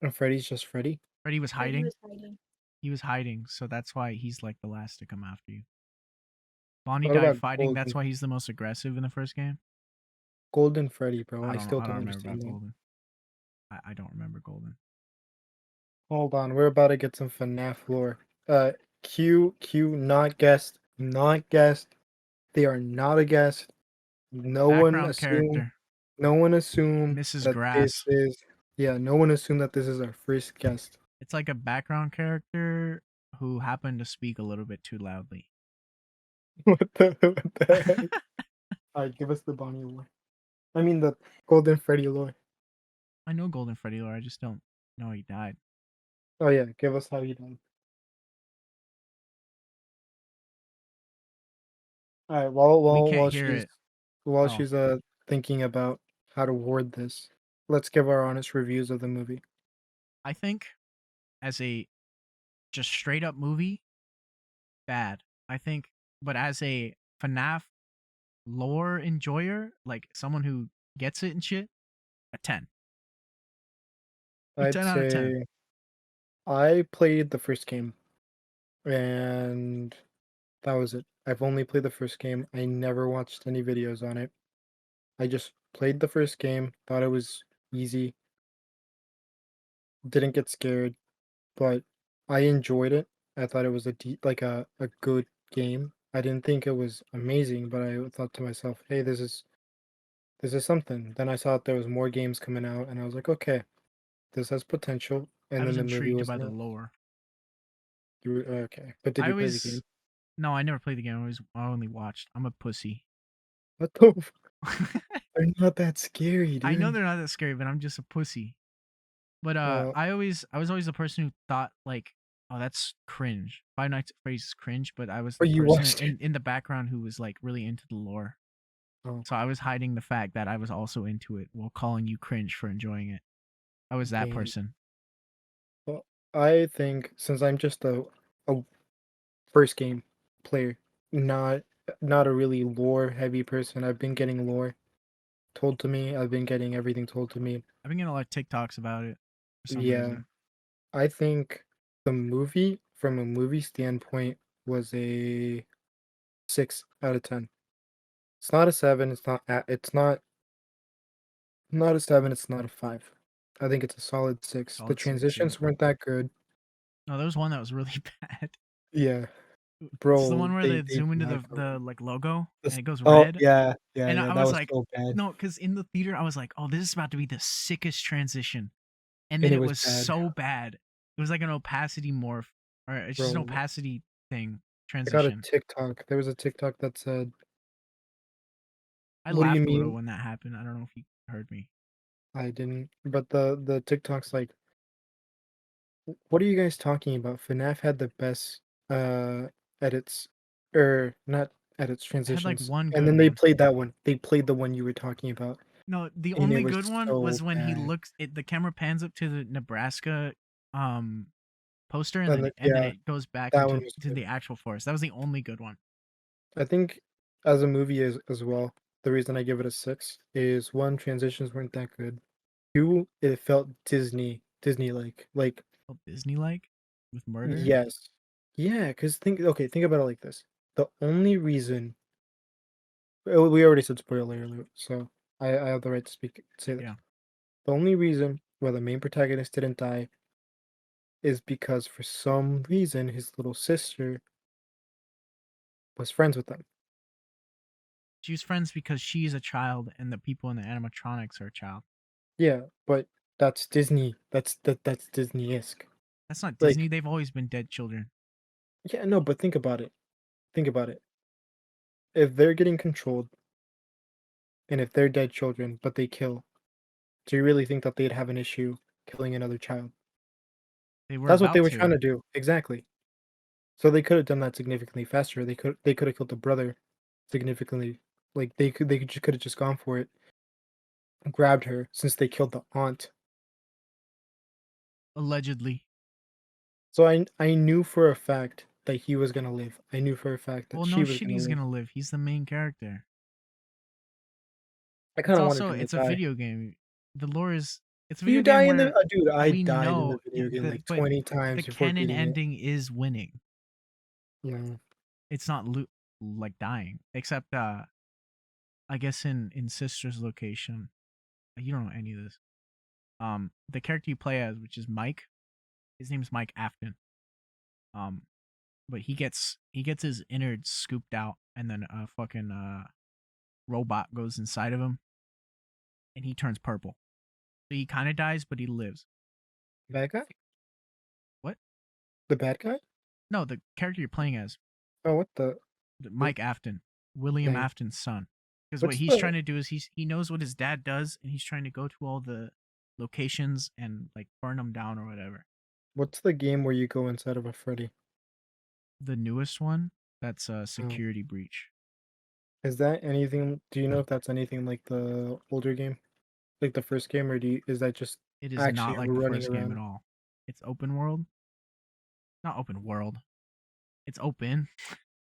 And Freddy's just Freddy. Freddy was Yeah, he hiding. was hiding. He was hiding, so that's why he's like the last to come after you. Bonnie What died about fighting. That's why he's the most aggressive in the first game. Golden Freddy, bro? I still I don't don't remember about understand that. Golden. I don't remember Golden. Hold on, we're about to get some FNAF lore. Q, not guest, not guest. They are not a guest. No one Background assume. character, No one assume Mrs. that this Grass. is. Yeah, no one assume that this is our first guest. It's like a background character who happened to speak a little bit too loudly. What the heck? Alright, give us the Bonnie lore. I mean the Golden Freddy lore. I know Golden Freddy lore. I just don't know he died. Oh yeah, give us how he died. Alright, We while can't while hear she's it. while Oh, she's thinking about how to word this, let's give our honest reviews of the movie. I think as a just straight up movie, bad. I think, but as a FNAF lore enjoyer, like someone who gets it and shit, a 10. A I'd 10 out of 10. say I played the first game and that was it. I've only played the first game. I never watched any videos on it. I just played the first game, thought it was easy, didn't get scared, but I enjoyed it. I thought it was like a good game. I didn't think it was amazing, but I thought to myself, "Hey, this is something." Then I saw that there was more games coming out, and I was like, "Okay, this has potential." I And then was the movie intrigued was by the not. lore. Okay, but did I you play the game? always no, I never played the game. I only watched. I'm a pussy. What the? They're not that scary, I know dude. they're not that scary, but I'm just a pussy. But Well, I was always the person who thought like, oh, that's cringe. Five Nights at Freddy's is cringe, but I was but the you person watched it. in the background who was like really into the lore. Oh, So I was hiding the fact that I was also into it while calling you cringe for enjoying it. I was that damn. person. Well, I think since I'm just a first game player, not not a really lore heavy person. I've been getting lore told to me. I've been getting everything told to me. I've been getting a lot of TikToks about it for some Yeah, reason. I think the movie, from a movie standpoint, was a 6 out of 10. It's not a seven. It's not a seven. It's not a five. I think it's a solid six. The Solid six, yeah. transitions weren't that good. No, there was one that was really bad. Yeah, It's the bro, one where they they did zoom into not go. the like logo This and it goes Oh, red. yeah, yeah, And yeah, I that was was like, so bad, no, because in the theater I was like, oh, this is about to be the sickest transition. And and then it it was was bad, so bad. It was like an opacity morph, or it's just an bro. opacity thing I got a transition. TikTok. There was a TikTok that said, I "What do you laughed a little mean?" when that happened. I don't know if you heard me. I didn't, but the TikTok's like, "What are you guys talking about? FNAF had the best edits, or not edits, It had like transitions." one And good then they one. played that one. They played the one you were talking about, No, the and it only was good one so was when he bad. looks it the camera pans up to the Nebraska um poster And then, and then yeah, it goes back that one into was to good. the actual forest. That was the only good one. I think as a movie as well, the reason I give it a 6 is one, transitions weren't that good. Two, it felt Disney like. Oh, Disney like with murder. Yes. Yeah, because think about it like this. The only reason we already said spoiler alert, so I have the right to say this. Yeah. The only reason why the main protagonist didn't die is because for some reason his little sister was friends with them. She was friends because she's a child and the people in the animatronics are a child. Yeah, but that's Disney. That's Disney-esque. That's not Like, Disney. They've always been dead children. yeah, no, but think about it. Think about it. If they're getting controlled and if they're dead children, but they kill, do you really think that they'd have an issue killing another child? They were That's what they about were trying to. to do. Exactly. So they could have done that significantly faster. They could have killed the brother significantly. Like could have just gone for it, grabbed her since they killed the aunt. Allegedly. So I knew for a fact that he was gonna live. I knew for a fact that Well, she no was shit, gonna he's live. gonna live. He's the main character. I kind of wanted him to It's a die. video game. The lore is it's a You video die game in the where dude. I we died in the know video game like but 20 the times before canon beating it. ending is winning. Yeah. It's not like dying, except I guess in Sister's location. You don't know any of this. The character you play as, which is Mike, his name's Mike Afton. Um, but he gets his innards scooped out, and then a fucking robot goes inside of him, and he turns purple. So he kind of dies, but he lives. Bad guy? What? The bad guy? No, the character you're playing as, Oh, what the? Mike Afton, William Dang. Afton's son. Because what What's he's the trying to do is he knows what his dad does, and he's trying to go to all the locations and like burn them down or whatever. what's the game where you go inside of a Freddy? The newest one, that's a Oh. security breach. Is that anything? Do you know if that's anything like the older game, like the first game, or is that just It is actually not like the running first game at around all. It's open world. Not open world. It's open.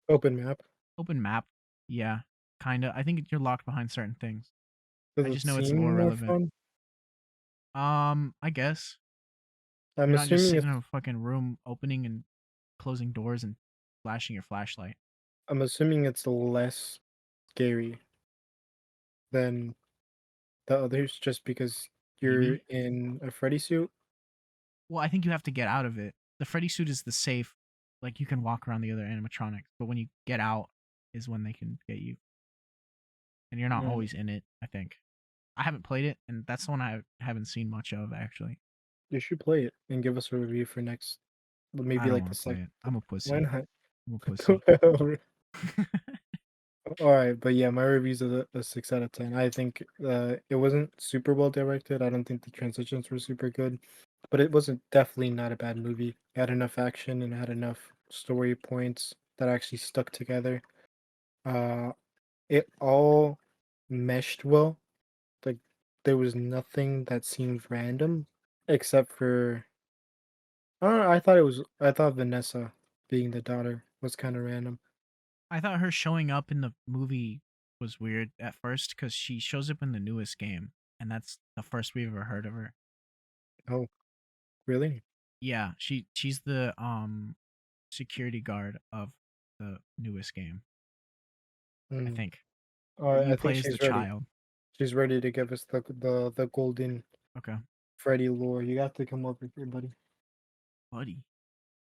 open map? Open map. Yeah. Kinda. I think you're locked behind certain things. Does I it just know it's lore seem more relevant. fun? I guess. I'm You're not just assuming sitting it's in a fucking room opening and closing doors and flashing your flashlight. I'm assuming it's less scary than the others, just because you're Maybe. in a Freddy suit. Well, I think you have to get out of it. The Freddy suit is the safe, like you can walk around the other animatronics, but when you get out is when they can get you. And you're not Mm, always in it, I think. I haven't played it, and that's the one I haven't seen much of actually. you should play it and give us a review for next, well, I maybe don't like the want to play second. it. I'm a Why pussy. not? I'm a pussy. All right, but yeah, my reviews are a 6 out of 10. I think it wasn't super well directed. I don't think the transitions were super good, but it wasn't definitely not a bad movie. It had enough action and it had enough story points that actually stuck together. Uh, it all meshed well. Like there was nothing that seemed random, except for I don't know. I thought Vanessa being the daughter was kind of random. I thought her showing up in the movie was weird at first because she shows up in the newest game, and that's the first we've ever heard of her. Oh, really? Yeah, she's the security guard of the newest game. I Mm. think All right, you I think play as the she's ready. child. She's ready to give us the golden Okay, Freddy lore. You got to come over here, buddy. buddy.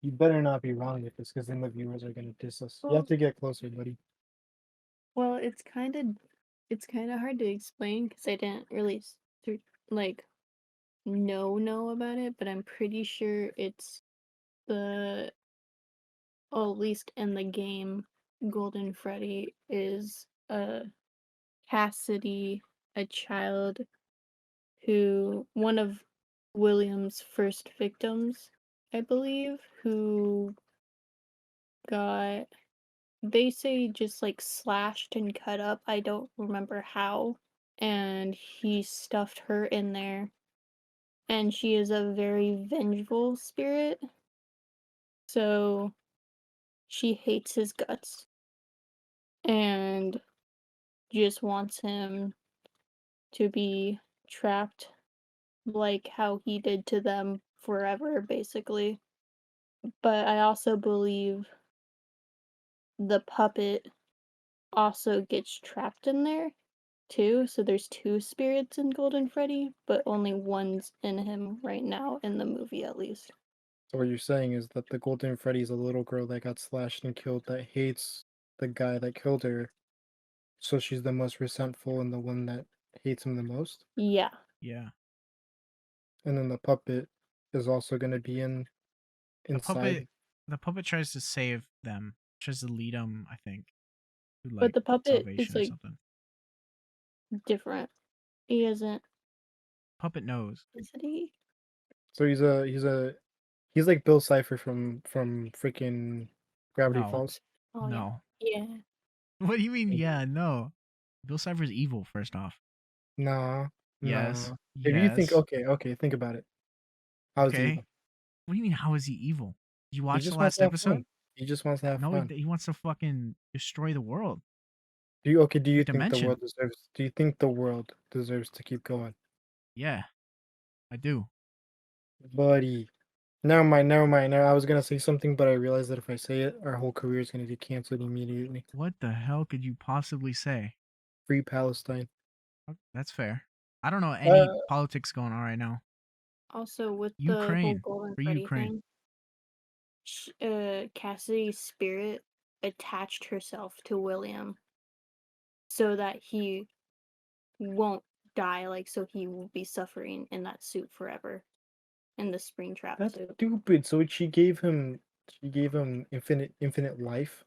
You better not be wrong with this, because then the viewers are gonna diss us. You Well, have to get closer, buddy. well, it's kind of hard to explain because I didn't really like know about it, but I'm pretty sure it's the well, at least in the game, Golden Freddy is a Cassidy, a child who one of William's first victims, I believe, who got they say just like slashed and cut up. I don't remember how. And he stuffed her in there. And she is a very vengeful spirit. So she hates his guts and just wants him to be trapped like how he did to them forever, basically. But I also believe the puppet also gets trapped in there too. So there's two spirits in Golden Freddy, but only one's in him right now in the movie, at least. So what you're saying is that the Golden Freddy is a little girl that got slashed and killed that hates the guy that killed her. So she's the most resentful and the one that hates him the most. Yeah. Yeah. And then the puppet is also gonna be The inside. puppet tries to save them, tries to lead them, I think, to But like the puppet is salvation or like something. different. He isn't. Puppet knows. Is it he? So he's like Bill Cipher from freaking Gravity No. Falls. Oh, yeah. No. Yeah. What do you mean? Yeah, no. Bill Cipher's evil, first off. Nah, Yes. nah. If you think Yes. okay, think about it. How's he Okay. evil? What do you mean, how is he evil? Did you He watch the just wants last to have episode? fun. He just wants to have No, fun. he wants to fucking destroy the world. Do The you think the dimension. world deserves to keep going? Yeah, I do. Buddy. Never mind, never mind. I was gonna say something, but I realized that if I say it, our whole career is gonna get canceled immediately. What the hell could you possibly say? Free Palestine. That's fair. I don't know Uh, any politics going on right now. Also, with the whole Ukraine. Golden For Freddy Ukraine. thing, Cassidy's spirit attached herself to William so that he won't die, like, so he will be suffering in that suit forever, in the Springtrap that's suit. stupid. So she gave him infinite life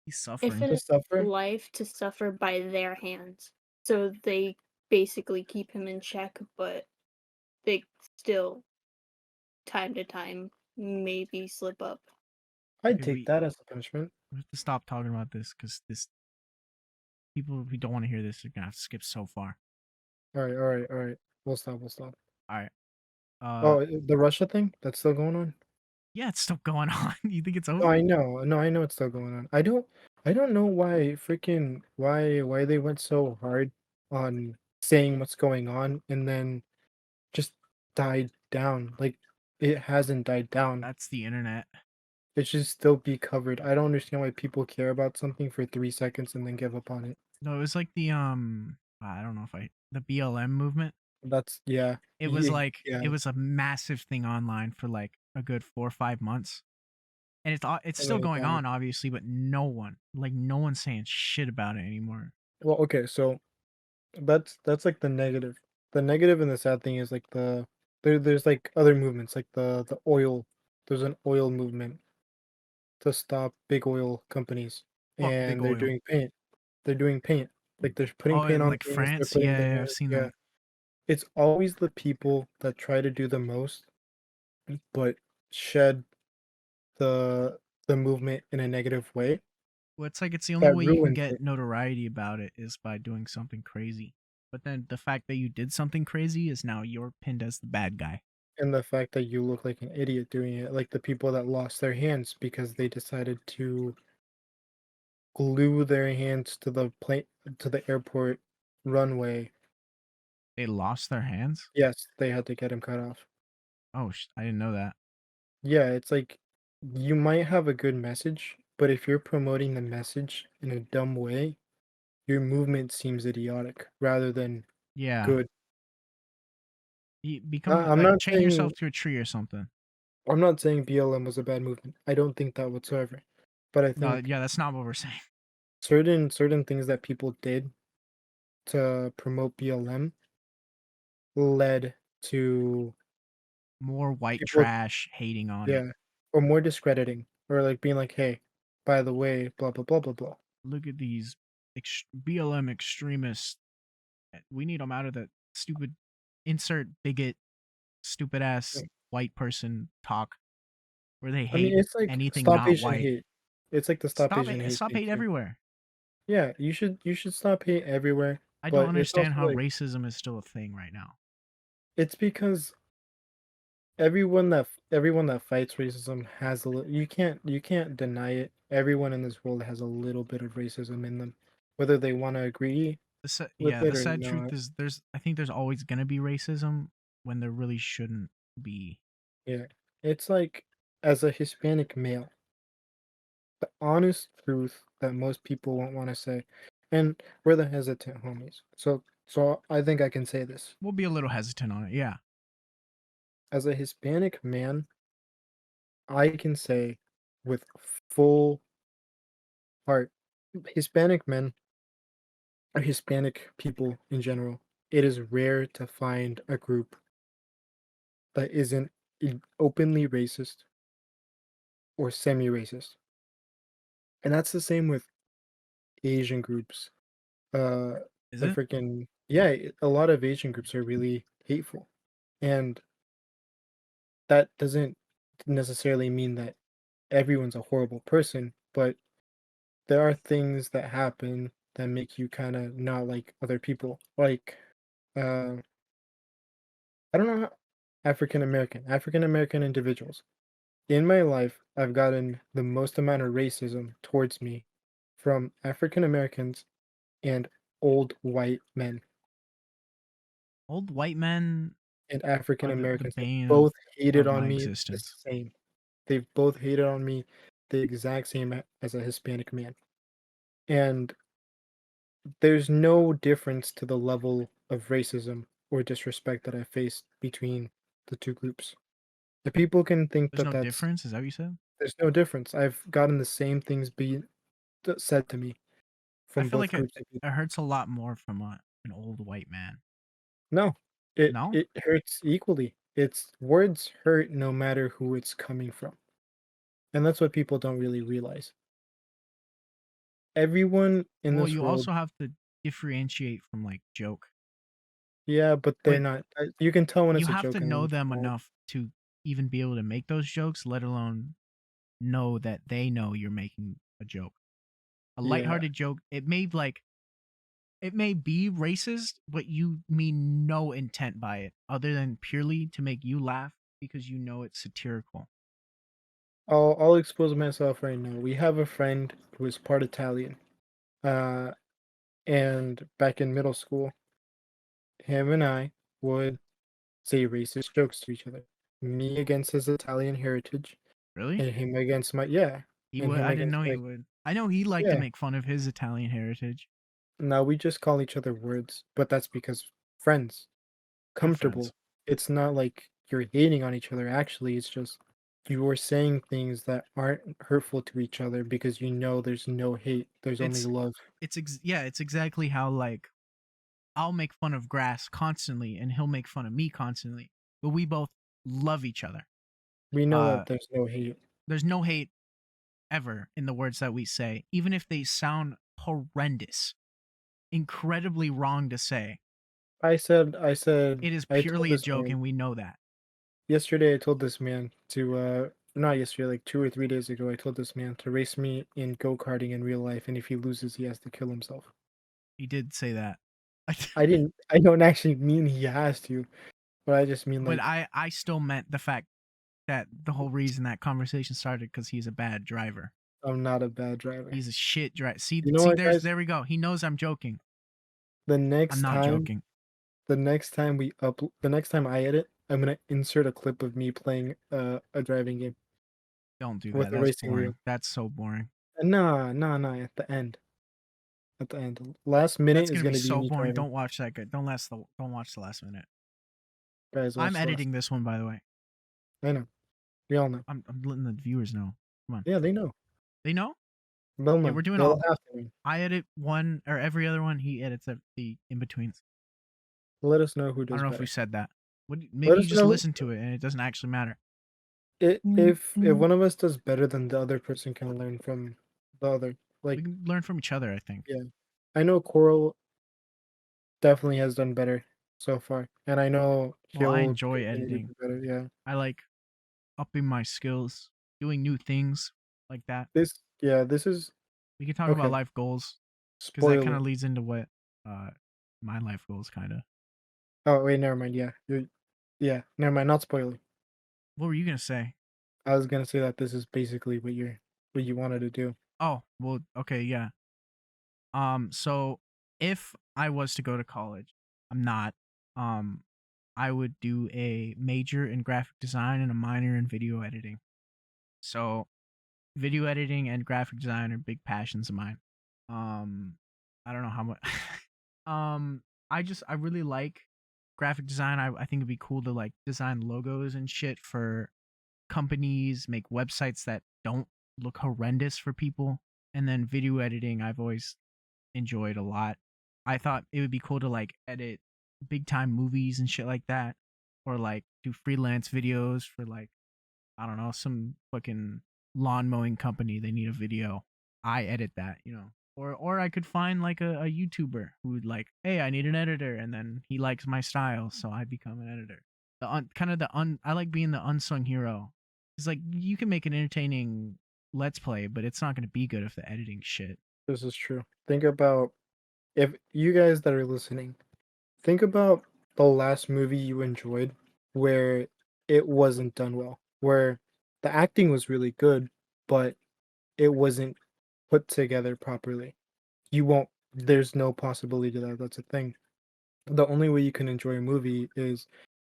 He's suffering. to Infinite suffer. life to suffer by their hands. So they basically keep him in check, but they still, time to time, maybe slip up. I'd Okay, take that as a punishment. we have to stop talking about this because this people who don't want to hear this are gonna have to skip so far. All right. We'll stop. We'll stop. All right. Oh, the Russia thing? That's still going on? Yeah, it's still going on. You think it's No, over? I know. No, I know it's still going on. I don't know why freaking why they went so hard on saying what's going on and then just died down. Like it hasn't died down. That's the internet. It should still be covered. I don't understand why people care about something for 3 seconds and then give up on it. No, it was like the I don't know if the BLM movement. That's yeah. It was like Yeah. it was a massive thing online for like a good 4 or 5 months, and it's And still then it going died. on, obviously, but no one's saying shit about it anymore. Well, okay, so that's like the negative. The negative and the sad thing is like there's like other movements like the oil. There's an oil movement to stop big oil companies, Fuck big and they're oil. doing paint. They're doing paint. Like they're putting Oh, paint in on like things. They're France, putting yeah, I've the seen yeah. that. It's always the people that try to do the most, but shed the the movement in a negative way Well, it's like it's the only that way you can ruins get it. notoriety about it is by doing something crazy. But then the fact that you did something crazy is now you're pinned as the bad guy. And the fact that you look like an idiot doing it, like the people that lost their hands because they decided to glue their hands to the plane to the airport runway. They lost their hands? Yes, they had to get him cut off. Oh, I didn't know that. Yeah, it's like you might have a good message, but if you're promoting the message in a dumb way, your movement seems idiotic rather than Yeah. good. You become I'm like not chain yourself saying to a tree or something. I'm not saying BLM was a bad movement. I don't think that whatsoever. But I No, think yeah, that's not what we're saying. certain things that people did to promote BLM led to More white people, trash hating on it. yeah, or more discrediting, or like being like, hey, by the way, blah blah blah blah blah. Look at these BLM extremists. We need them out of the stupid insert bigot, stupid ass Yeah. white person talk where they I mean, hate it's like anything stop not Asian white. hate. It's like the stop Stop Asian it! hate Stop thing hate too. everywhere. Yeah, you should stop hate everywhere, I don't but it's also understand how like racism is still a thing right now. it's because everyone that fights racism has you can't deny it. Everyone in this world has a little bit of racism in them, whether they want to agree with Yeah, it the or sad truth not. is I think there's always gonna be racism when there really shouldn't be. Yeah, it's like as a Hispanic male, the honest truth that most people won't want to say, and we're the hesitant homies. So I think I can say this We'll be a little hesitant on it. Yeah, as a Hispanic man. I can say with full heart, Hispanic men or Hispanic people in general, it is rare to find a group that isn't openly racist or semi-racist. And that's the same with Asian groups. is The it? freaking yeah, a lot of Asian groups are really hateful. And that doesn't necessarily mean that everyone's a horrible person, but there are things that happen that make you kind of not like other people. Like, uh, I don't know, African American individuals. In my life, I've gotten the most amount of racism towards me from African Americans and old white men Old white men and African are the Americans. They bane both hated of on my me the existence. same. They've both hated on me the exact same as a Hispanic man. And there's no difference to the level of racism or disrespect that I faced between the two groups. The people can think There's that no difference. Is that what you said? there's no difference. I've gotten the same things being said to me I from feel both like it groups of it people. hurts a lot more from an old white man. No, it No? it hurts equally. It's words hurt no matter who it's coming from, and that's what people don't really realize. Everyone in Well, this you world, also have to differentiate from like joke. yeah, but they're But not. You can tell when you it's a have to joke and when know it's them not. enough to even be able to make those jokes, let alone know that they know you're making a joke. A Yeah. lighthearted joke, it may be racist, but you mean no intent by it other than purely to make you laugh because you know it's satirical. I'll expose myself right now. We have a friend who is part Italian. Uh, and back in middle school, him and I would say racist jokes to each other. Me against his Italian heritage, Really? and him against my yeah, He and would him I didn't against know he my would. I know he liked to yeah. make fun of his Italian heritage. Now we just call each other words, but that's because friends, Good friends. comfortable. It's not like you're hating on each other. Actually, it's just you are saying things that aren't hurtful to each other because you know there's no hate. There's only It's love. yeah, it's exactly how like I'll make fun of grass constantly and he'll make fun of me constantly, but we both love each other. We know Uh that there's no hate. there's no hate ever in the words that we say, even if they sound horrendous, incredibly wrong to say. I said, It is I told purely a this joke man and we know that. yesterday. I told this man to not yesterday, like 2 or 3 days ago. I told this man to race me in go karting in real life, and if he loses, he has to kill himself. He did say that. I don't actually mean he has to, but I just mean But like I still meant the fact that the whole reason that conversation started because he's a bad driver. I'm not a bad driver. He's a shit driver. See, You know see, what, guys? there we go. He knows I'm joking. The I'm next not time, joking. the next time I edit, I'm gonna insert a clip of me playing a driving game Don't do with that. a That's racing wheel. boring. That's so boring. Nah, nah, nah. At the end, last minute That's is gonna be gonna be so me boring. driving. Don't watch that good. Don't watch the last minute. Guys, I'm watch the last. editing this one, by the way. I know. We all know. I'm letting the viewers know. Come on. Yeah, they know. They know? They'll Yeah, know. we're doing They'll all. have to know. I edit one or every other one. He edits the in betweens. Let us know who I does don't know if we better. said that. Let Maybe you us just know listen to it and it doesn't actually matter. if one of us does better, then the other person can learn from the other. We Like, can learn from each other, I think. yeah, I know Quirrel definitely has done better so far, and I know Well, I he'll enjoy continue to editing. do better. Yeah, I like upping my skills, doing new things like that. this is We can talk about okay. life goals because that kind Spoiler. of leads into what uh my life goals kind of. Oh wait, never mind. Yeah, never mind. Not spoiler. What were you gonna say? I was gonna say that this is basically what you wanted to do. Oh, well, okay, yeah. So if I was to go to college, I'm not. Um, I would do a major in graphic design and a minor in video editing. So video editing and graphic design are big passions of mine. Um, I don't know how much. um, I really like graphic design. I think it'd be cool to like design logos and shit for companies, make websites that don't look horrendous for people. And then video editing, I've always enjoyed a lot. I thought it would be cool to like edit big time movies and shit like that, or like do freelance videos for like I don't know some fucking lawn mowing company. They need a video. I edit that, you know. Or I could find like a YouTuber who would like, hey, I need an editor, and then he likes my style, so I become an editor. I like being the unsung hero. It's like you can make an entertaining let's play, but it's not gonna be good if the editing shit. This is true. Think about if you guys that are listening, think about the last movie you enjoyed where it wasn't done well, where the acting was really good, but it wasn't put together properly. You won't. There's no possibility that that's a thing. The only way you can enjoy a movie is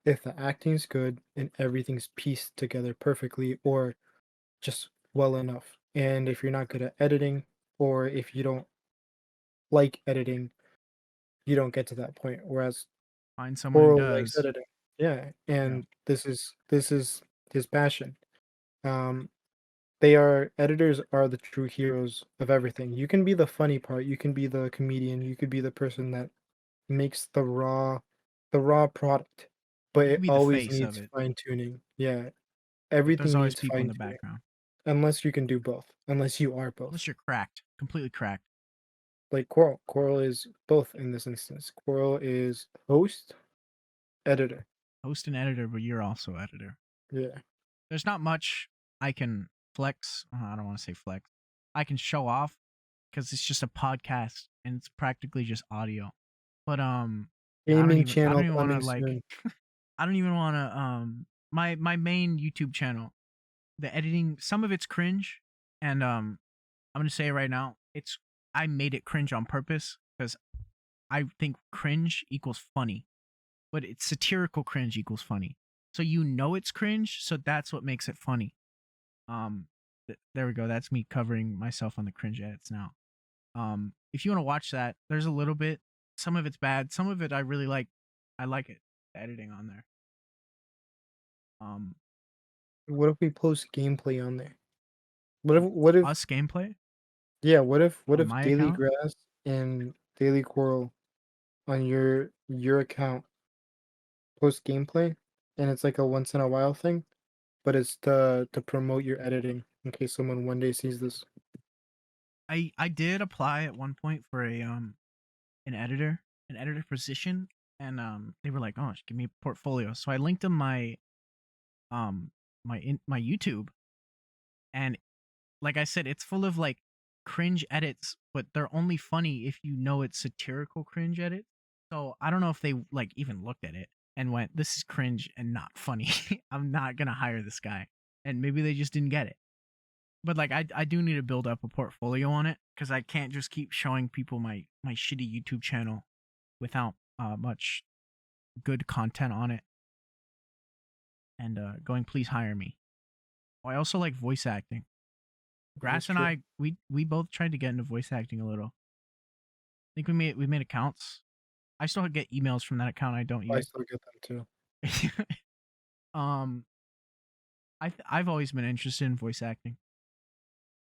if the acting's good and everything's pieced together perfectly or just well enough. And if you're not good at editing or if you don't like editing, you don't get to that point. Whereas Find someone who Coral likes does. editing. Yeah, Yeah. and this is his passion. Um, editors are the true heroes of everything. You can be the funny part, you can be the comedian, you could be the person that makes the raw product, but You can it be the always face of needs it, fine tuning. Yeah, but there's everything always needs people in fine the tuning background. unless you can do both. Unless you are Unless both. you're cracked, completely cracked. Like Coral. Coral is both in this instance. Coral is host, editor. Host and editor, but you're also editor. Yeah. There's not much I can flex. I don't want to say flex. I can show off because it's just a podcast and it's practically just audio. But Gaming I don't channel even want to coming like soon. I don't even want to my main YouTube channel. The editing, some of it's cringe, and I'm gonna say it right now. I made it cringe on purpose because I think cringe equals funny, but it's satirical cringe equals funny. So you know it's cringe, so that's what makes it funny. Um, there we go. That's me covering myself on the cringe edits now. If you want to watch that, there's a little bit. Some of it's bad. Some of it I really like. I like it. The editing on there. Um, What if we post gameplay on there? What if us gameplay yeah, what on if my Daily account. Grass and Daily Coral on your account post gameplay and it's like a once in a while thing, but it's to promote your editing in case someone one day sees this. I did apply at one point for a an editor position, and they were like, "Oh, give me a portfolio." So I linked them um my YouTube, and like I said, it's full of like cringe edits, but they're only funny if you know it's satirical cringe edit. So I don't know if they like even looked at it and went, "This is cringe and not funny. I'm not gonna hire this guy." And maybe they just didn't get it. But like I do need to build up a portfolio on it because I can't just keep showing people my shitty YouTube channel without much good content on it and going please hire me. Oh, I also like voice acting. That's Grass and true. I we both tried to get into voice acting a little. I think we made accounts. I still get emails from that account I don't I use. still get them too. um I've always been interested in voice acting.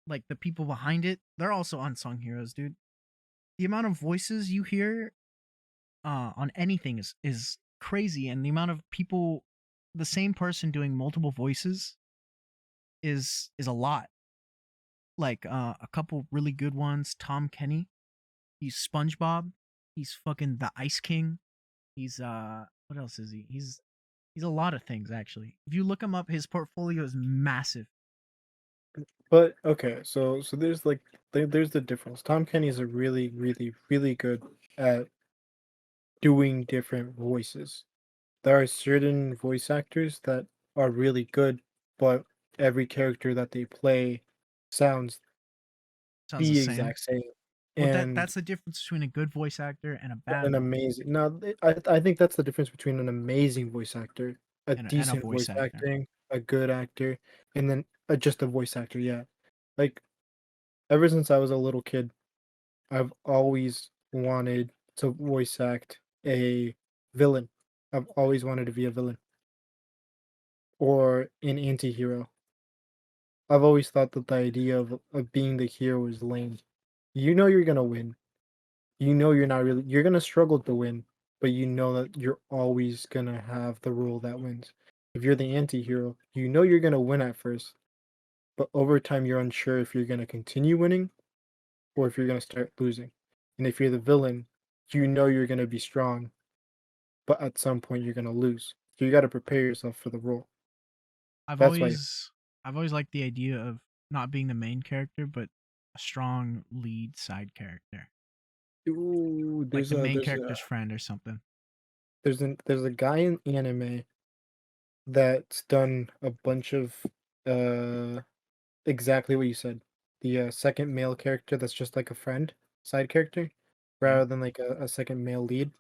Like the people behind it, they're also unsung heroes, dude. The amount of voices you hear on anything is crazy, and the amount of people, the same person doing multiple voices is a lot. Like a couple really good ones. Tom Kenny, he's SpongeBob. He's fucking the Ice King. He's what else is he? He's a lot of things actually. If you look him up, his portfolio is massive. But okay, so there's like there's the difference. Tom Kenny is a really, really, really good at doing different voices. There are certain voice actors that are really good, but every character that they play sounds Sounds the the same. exact same. Well, And that's the difference between a good voice actor and a bad an one, amazing no, I think that's the difference between an amazing voice actor, a and a decent voice voice actor. acting, a good actor, and then just a voice actor. Yeah, like ever since I was a little kid, I've always wanted to voice act a villain. I've always wanted to be a villain or an anti-hero. I've always thought that the idea of being the hero is lame. You know you're gonna win. You know you're gonna struggle to win, but you know that you're always gonna have the role that wins. If you're the anti-hero, you know you're gonna win at first, but over time you're unsure if you're gonna continue winning or if you're gonna start losing. And if you're the villain, you know you're gonna be strong, but at some point you're gonna lose. So you gotta prepare yourself for the role. I've That's why. always I've always liked the idea of not being the main character, but a strong lead side character, Ooh, like the main character's friend or something. there's a guy in anime that's done a bunch of uh exactly what you said. The second male character that's just like a friend, side character, Yeah. rather than like a second male lead.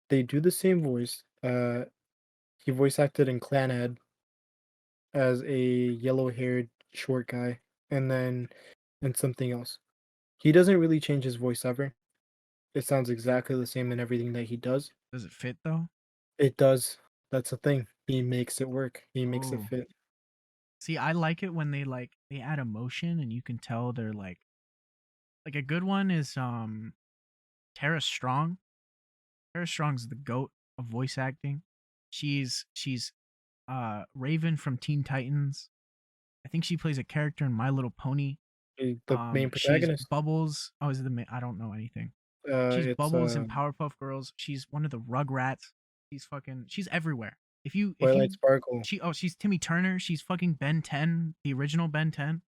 They do the same voice. He voice acted in Clanad as a yellow-haired short guy, and then and something else. He doesn't really change his voice ever. It sounds exactly the same in everything that he does. Does it fit though? It does. That's the thing. He makes it work. He makes it Oh, fit. see, I like it when they add emotion and you can tell they're like a good one is Tara Strong. Tara Strong's the goat of voice acting. She's Raven from Teen Titans. I think she plays a character in My Little Pony. The main She's protagonist. Bubbles. Oh, is it the main? I don't know anything. She's It's Bubbles in Powerpuff Girls. She's one of the Rugrats. She's everywhere. If Twilight you Sparkle. she's Timmy Turner. She's fucking Ben 10, the original Ben 10.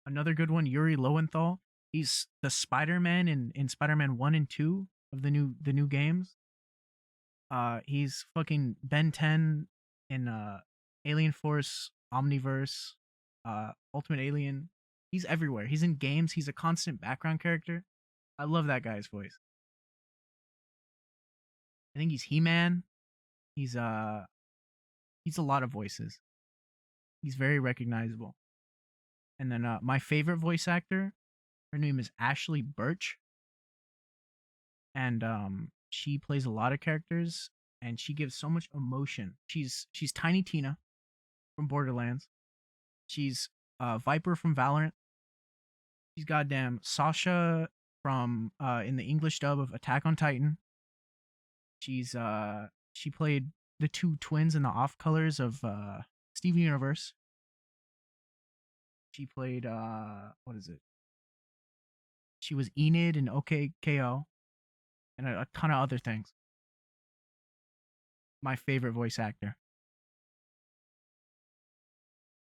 Another good one, Yuri Lowenthal. He's the Spider-Man in Spider-Man 1 and 2 of the new games. He's fucking Ben 10 in Alien Force, Omniverse, Ultimate Alien. He's everywhere. He's in games. He's a constant background character. I love that guy's voice. I think he's He-Man. He's he's a lot of voices. He's very recognizable. And then my favorite voice actor, her name is Ashley Birch, and she plays a lot of characters and she gives so much emotion. She's Tiny Tina from Borderlands. She's Viper from Valorant. She's goddamn Sasha from in the English dub of Attack on Titan. She played the two twins in the off colors of Steven Universe. She played what is it? She was Enid in OKKO and a ton of other things. My favorite voice actor.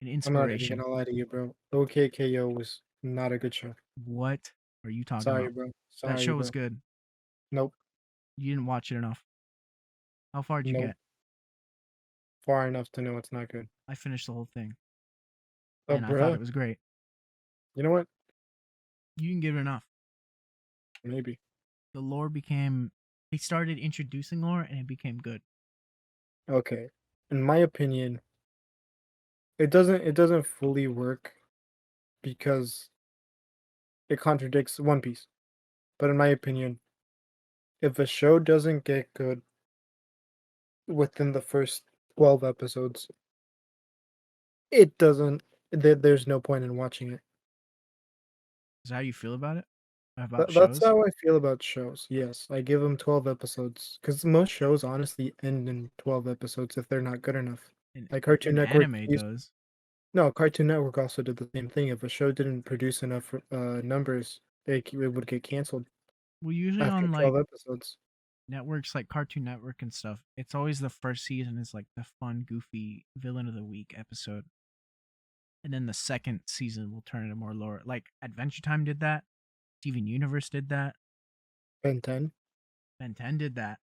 An I'm not even inspiration. gonna lie to you, bro. OKKO was not a good show. What are you talking Sorry, about? bro. That Sorry, show was bro. good. Nope. You didn't watch it enough. How far did you Nope. get? Far enough to know it's not good. I finished the whole thing Oh, and I thought bro. it was great. You know what? You didn't give it enough. Maybe. The lore became they started introducing lore and it became good. Okay. In my opinion, it doesn't fully work because it contradicts One Piece. But in my opinion, if a show doesn't get good within the first 12 episodes, it doesn't. There's no point in watching it. Is that how you feel about it? About That's shows? how I feel about shows. Yes, I give them 12 episodes because most shows honestly end in 12 episodes if they're not good enough. An Like Cartoon an Network anime used does. no, Cartoon Network also did the same thing. If a show didn't produce enough numbers, it would get canceled Well, usually after on 12 like episodes. networks like Cartoon Network and stuff, it's always the first season is like the fun, goofy villain of the week episode, and then the second season will turn into more lore. Like Adventure Time did that. Steven Universe did that. Ben 10, Ben 10 did that.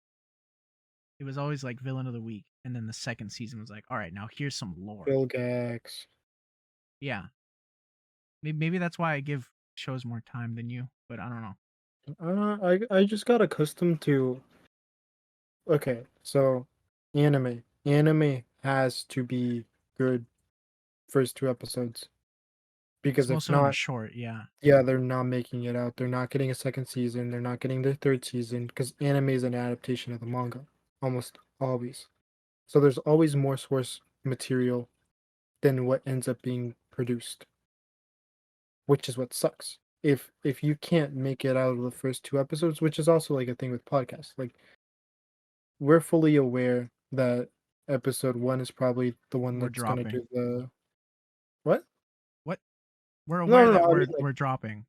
It was always like villain of the week, and then the second season was like, all right, now here's some lore. Bill Gax. Yeah, maybe that's why I give shows more time than you, but I don't know. I just got accustomed to. Okay, so anime has to be good first 2 episodes Because because if most of them are not, short. Yeah, yeah, they're not making it out. They're not getting a second season. They're not getting their third season because anime is an adaptation of the manga, almost always. So there's always more source material than what ends up being produced, which is what sucks. If you can't make it out of the first 2 episodes, which is also like a thing with podcasts, like we're fully aware that episode 1 is probably the one we're that's gonna dropping. do the what? What? We're No, aware no, no. that I mean, like, we're dropping,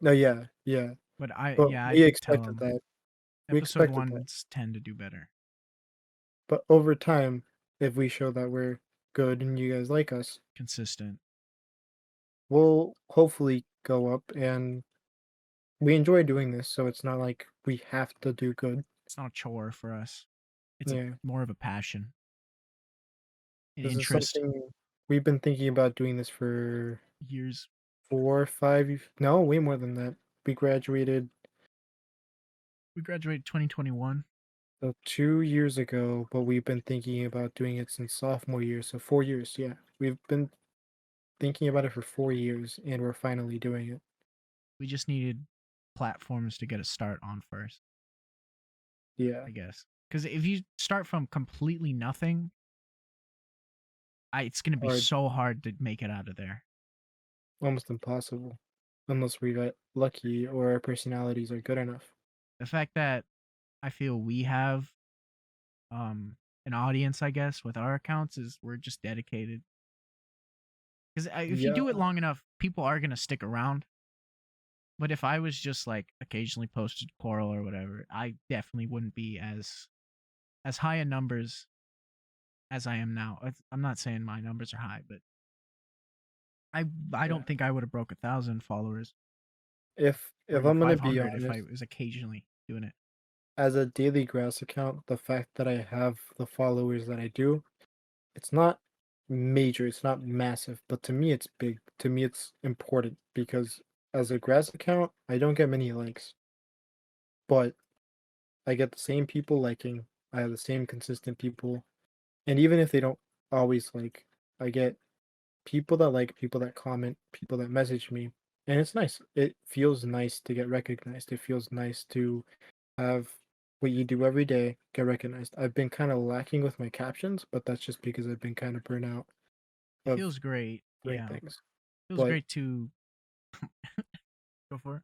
no, yeah, yeah. but But I we did tell expected him that. We episode expected that. ones tend to do better. But over time, if we show that we're good and you guys like us, Consistent. we'll hopefully go up. And we enjoy doing this, so it's not like we have to do good. It's not a chore for us. It's a Yeah, more of a passion, an this is interest. something we've been thinking about doing this for Years. 4 or 5, no, way more than that. We graduated We graduated 2021. 2 years ago, but we've been thinking about doing it since sophomore year, so 4 years. Yeah, we've been thinking about it for 4 years, and we're finally doing it. We just needed platforms to get a start on first, Yeah, I guess. Because if you start from completely nothing, it's gonna be hard, so hard to make it out of there. almost impossible, unless we got lucky or our personalities are good enough. The fact that I feel we have an audience, I guess, with our accounts is we're just dedicated. Because if you Yeah, do it long enough, people are gonna stick around. But if I was just like occasionally posted Quirrel or whatever, I definitely wouldn't be as high in numbers as I am now. I'm not saying my numbers are high, but I yeah. don't think I would have broke 1,000 followers or If even I'm gonna be 500 if I honest, was occasionally doing it. as a daily grass account, the fact that I have the followers that I do, it's not major, it's not massive, but to me it's big. To me it's important because as a grass account, I don't get many likes, but I get the same people liking. I have the same consistent people, and even if they don't always like, I get people that like, people that comment, people that message me, and it's nice. It feels nice to get recognized. It feels nice to have what you do every day get recognized. I've been kind of lacking with my captions, but that's just because I've been kind of burnt out It of feels great. doing Yeah. things. Feels But great to go for it.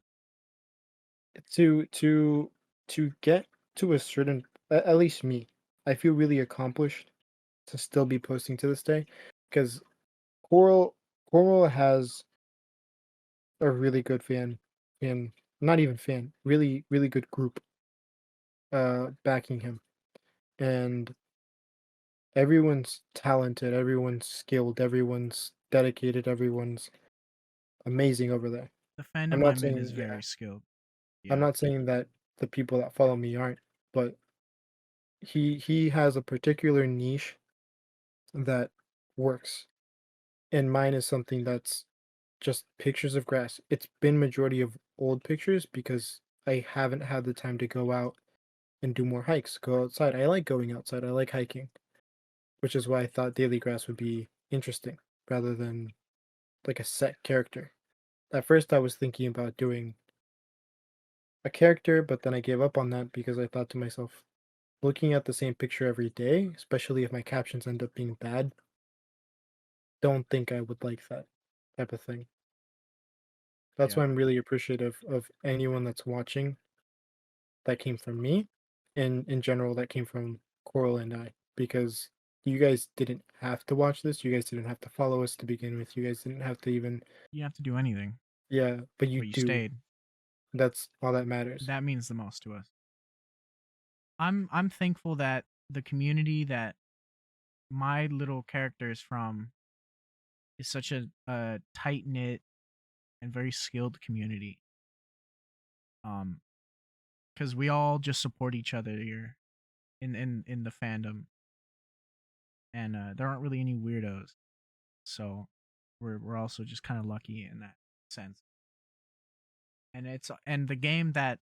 to get to a certain, at least me, I feel really accomplished to still be posting to this day because Coral Coral has a really good fan, not even fan, really good group backing him, and everyone's talented, everyone's skilled, everyone's dedicated, everyone's amazing over there. The I'm fandom not I'm in saying, is yeah, very skilled. I'm Yeah. not saying that the people that follow me aren't, but he has a particular niche that works, and mine is something that's just pictures of grass. It's been majority of old pictures because I haven't had the time to go out and do more hikes, go outside. I like going outside. I like hiking, which is why I thought daily grass would be interesting rather than like a set character. At first, I was thinking about doing a character, but then I gave up on that because I thought to myself, looking at the same picture every day, especially if my captions end up being bad, don't think I would like that type of thing. That's Yeah. why I'm really appreciative of anyone that's watching that came from me, and in general that came from Coral and I, because you guys didn't have to watch this. You guys didn't have to follow us to begin with. You guys didn't have to even, You have to do anything, yeah, but you but you do. stayed. That's all that matters. That means the most to us. I'm thankful that the community that my little character is from is such a tight knit and very skilled community. Because we all just support each other here in the fandom, and there aren't really any weirdos. So we're also just kind of lucky in that sense. And the game that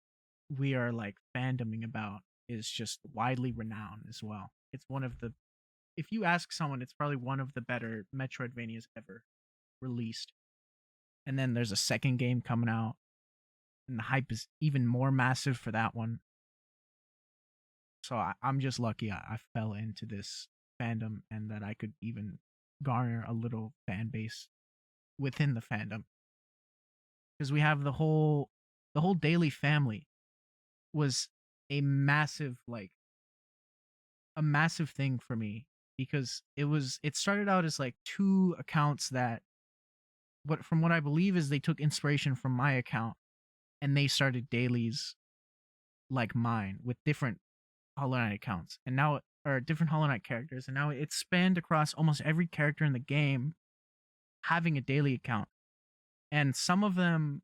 we are like fandoming about is just widely renowned as well. It's one of the if you ask someone, it's probably one of the better Metroidvanias ever released. And then there's a second game coming out, and the hype is even more massive for that one. So I'm just lucky I fell into this fandom and that I could even garner a little fan base within the fandom, because we have the whole daily family was a massive like a massive thing for me, because it started out as like two accounts that from what I believe is they took inspiration from my account, and they started dailies like mine with different Hollow Knight accounts, and now or different Hollow Knight characters, and now it's spanned across almost every character in the game having a daily account. And some of them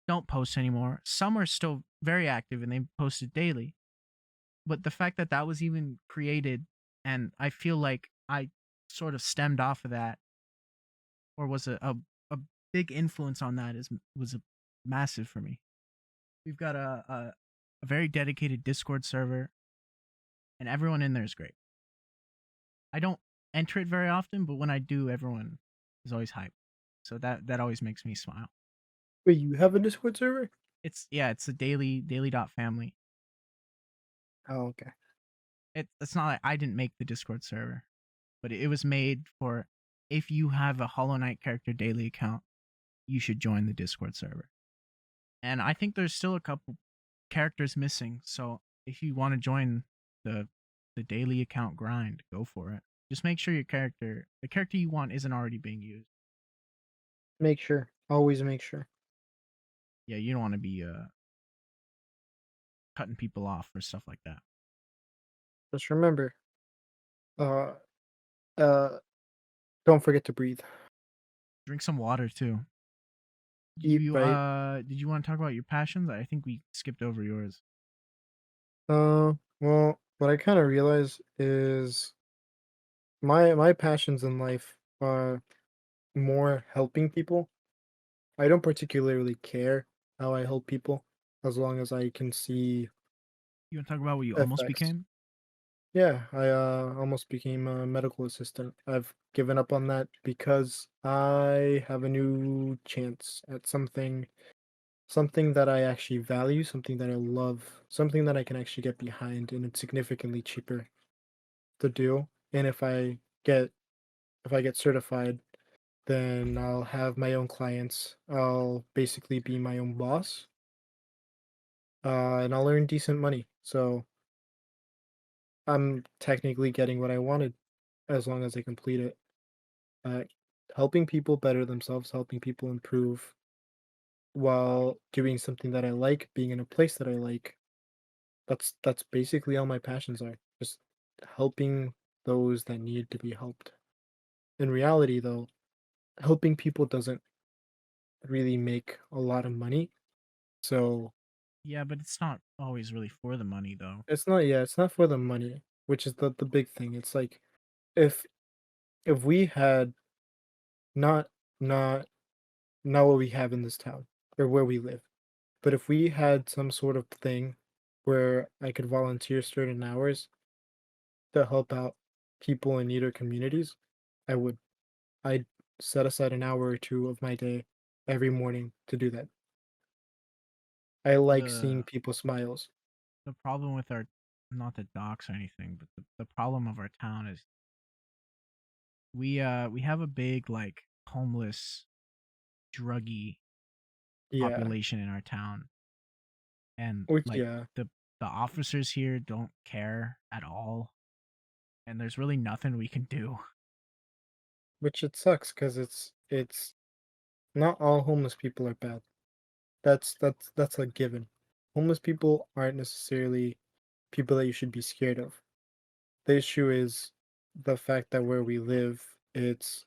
don't post anymore. Some are still very active and they posted daily. But the fact that that was even created, and I feel like I sort of stemmed off of that, or was a big influence on that, is was a massive for me. We've got a very dedicated Discord server, and everyone in there is great. I don't enter it very often, but when I do, everyone is always hyped. So that always makes me smile. Wait, you have a Discord server? It's a daily dot family. Oh, okay. It's not like I didn't make the Discord server, but it was made for, if you have a Hollow Knight character daily account, you should join the Discord server. And I think there's still a couple characters missing, so if you want to join the the daily account grind, go for it. Just make sure the character you want isn't already being used. Make sure. Always make sure. Yeah, you don't want to be cutting people off or stuff like that. Just remember, uh, uh, don't forget to breathe. Drink some water too. Eat right. Did you want to talk about your passions? I think we skipped over yours. Well, what I kind of realize is my passions in life are more helping people. I don't particularly care how I help people as long as I can see You want to talk about what you almost effects. became? Yeah, I almost became a medical assistant. I've given up on that because I have a new chance at something that I actually value, something that I love, something that I can actually get behind, and it's significantly cheaper to do. And if I get certified, then I'll have my own clients. I'll basically be my own boss, and I'll earn decent money. So I'm technically getting what I wanted as long as I complete it. Uh, Helping people better themselves, helping people improve while doing something that I like, being in a place that I like. That's basically all my passions are. Just helping those that need to be helped. In reality, though, helping people doesn't really make a lot of money. So Yeah, but it's not always really for the money though. it's not for the money, which is the big thing. It's like if if we had not not not what we have in this town or where we live, but if we had some sort of thing where I could volunteer certain hours to help out people in need or communities, I would. I'd set aside an hour or two of my day every morning to do that. I like seeing The people's smiles. the problem with our, not the docks or anything, but the problem of our town is we have a big like homeless, druggy Yeah. population in our town, and Which like yeah. the officers here don't care at all, and there's really nothing we can do. Which it sucks because it's not all homeless people are bad. That's a given. Homeless people aren't necessarily people that you should be scared of. The issue is the fact that where we live, it's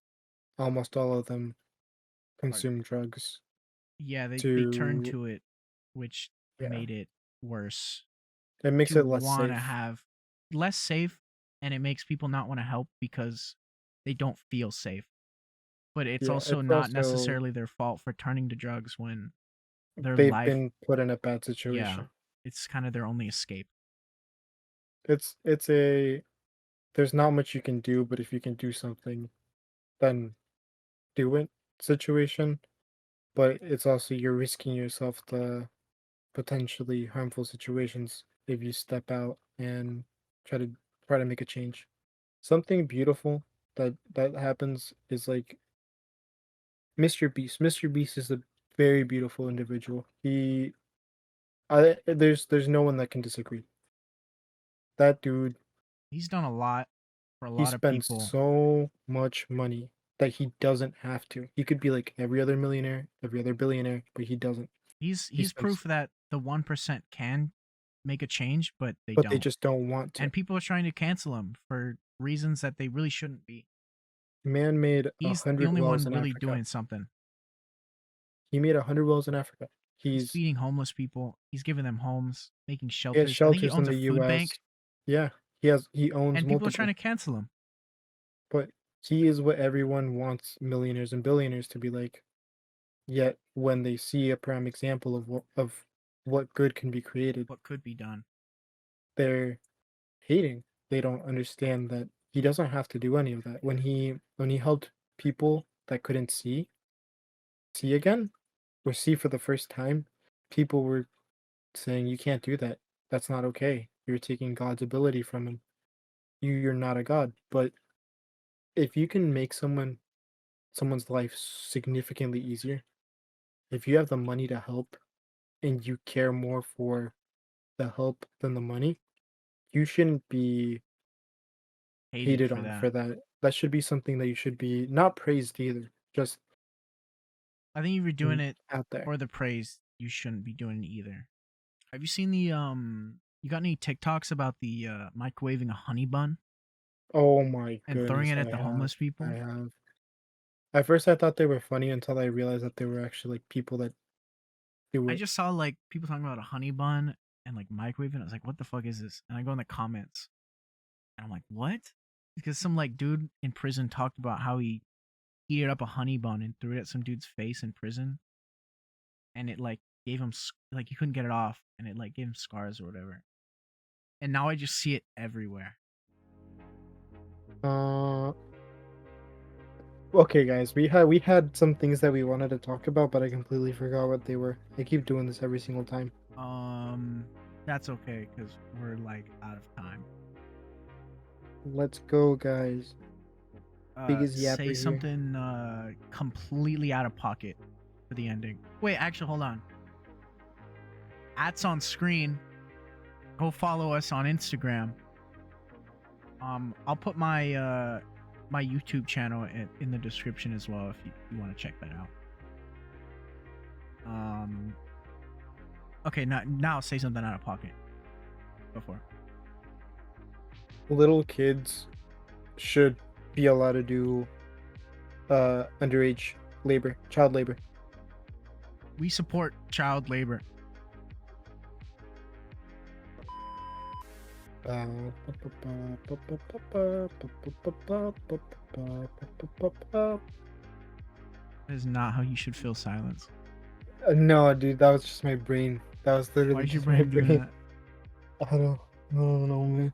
almost all of them Or consume drugs yeah, they turned to to it, which yeah. made it worse. It makes To it less want to safe. have less safe, and it makes people not want to help because they don't feel safe. But it's Yeah, also it's not also necessarily their fault for turning to drugs when their they've life, been put in a bad yeah, situation. it's kind of their only escape. It's a there's not much you can do, but if you can do something, then do it situation. But it's also you're risking yourself to potentially harmful situations if you step out and try to try to make a change. Something beautiful that happens is like Mr. Beast. Mr. Beast is a very beautiful individual. There's no one that can disagree. That dude, He's done a lot for a he lot of spends people. so much money that he doesn't have to. He could be like every other millionaire, every other billionaire, but he doesn't. He He's spends, proof that the 1% can make a change, but they but they don't. just don't want to. And people are trying to cancel him for reasons that they really shouldn't be. Man made a He's the hundred only wells one in really Africa. doing something. He made 100 wells in Africa. He's He's feeding homeless people. He's giving them homes, making he has shelters. I think he shelters in owns a the food U.S. bank, Yeah, he owns and people are trying multiple. to cancel him. But he is what everyone wants millionaires and billionaires to be like. Yet when they see a prime example of what good can be created, What could be done? they're hating. They don't understand that he doesn't have to do any of that. When he helped people that couldn't see again or see for the first time, people were saying you can't do that. That's not okay. You're taking God's ability from him. You're not a god. But if you can make someone's life significantly easier, if you have the money to help and you care more for the help than the money, you shouldn't be Hated hated for on that. for that. That should be something that you should be not praised either. Just I think if you're doing it out there. for the praise, you shouldn't be doing it either. Have you seen the You got any TikToks about the microwaving a honey bun Oh my and throwing goodness, it I at the have. homeless I people? have. At first I thought they were funny until I realized that they were actually like people that do I it. just saw like people talking about a honey bun and like microwaving. I was like, what the fuck is this? And I go in the comments and I'm like, what? Because some like dude in prison talked about how he heated up a honey bun and threw it at some dude's face in prison, and it like gave him like he couldn't get it off, and it like gave him scars or whatever. And now I just see it everywhere. Uh okay guys, we had some things that we wanted to talk about, but I completely forgot what they were. I keep doing this every single time. That's okay because we're like out of time. Let's go, guys. Biggest Say yapper here. something completely out of pocket for the ending. Wait, actually, hold on. @'s on screen. Go follow us on Instagram. I'll put my my YouTube channel in the description as well if you want to check that out. Okay, now say something out of pocket. Before. Little kids should be allowed to do underage labor, child labor. We support child labor. That is not how you should feel silence. No, dude, that was just my brain. That was literally Why is your just my brain doing brain. that? I don't know, man.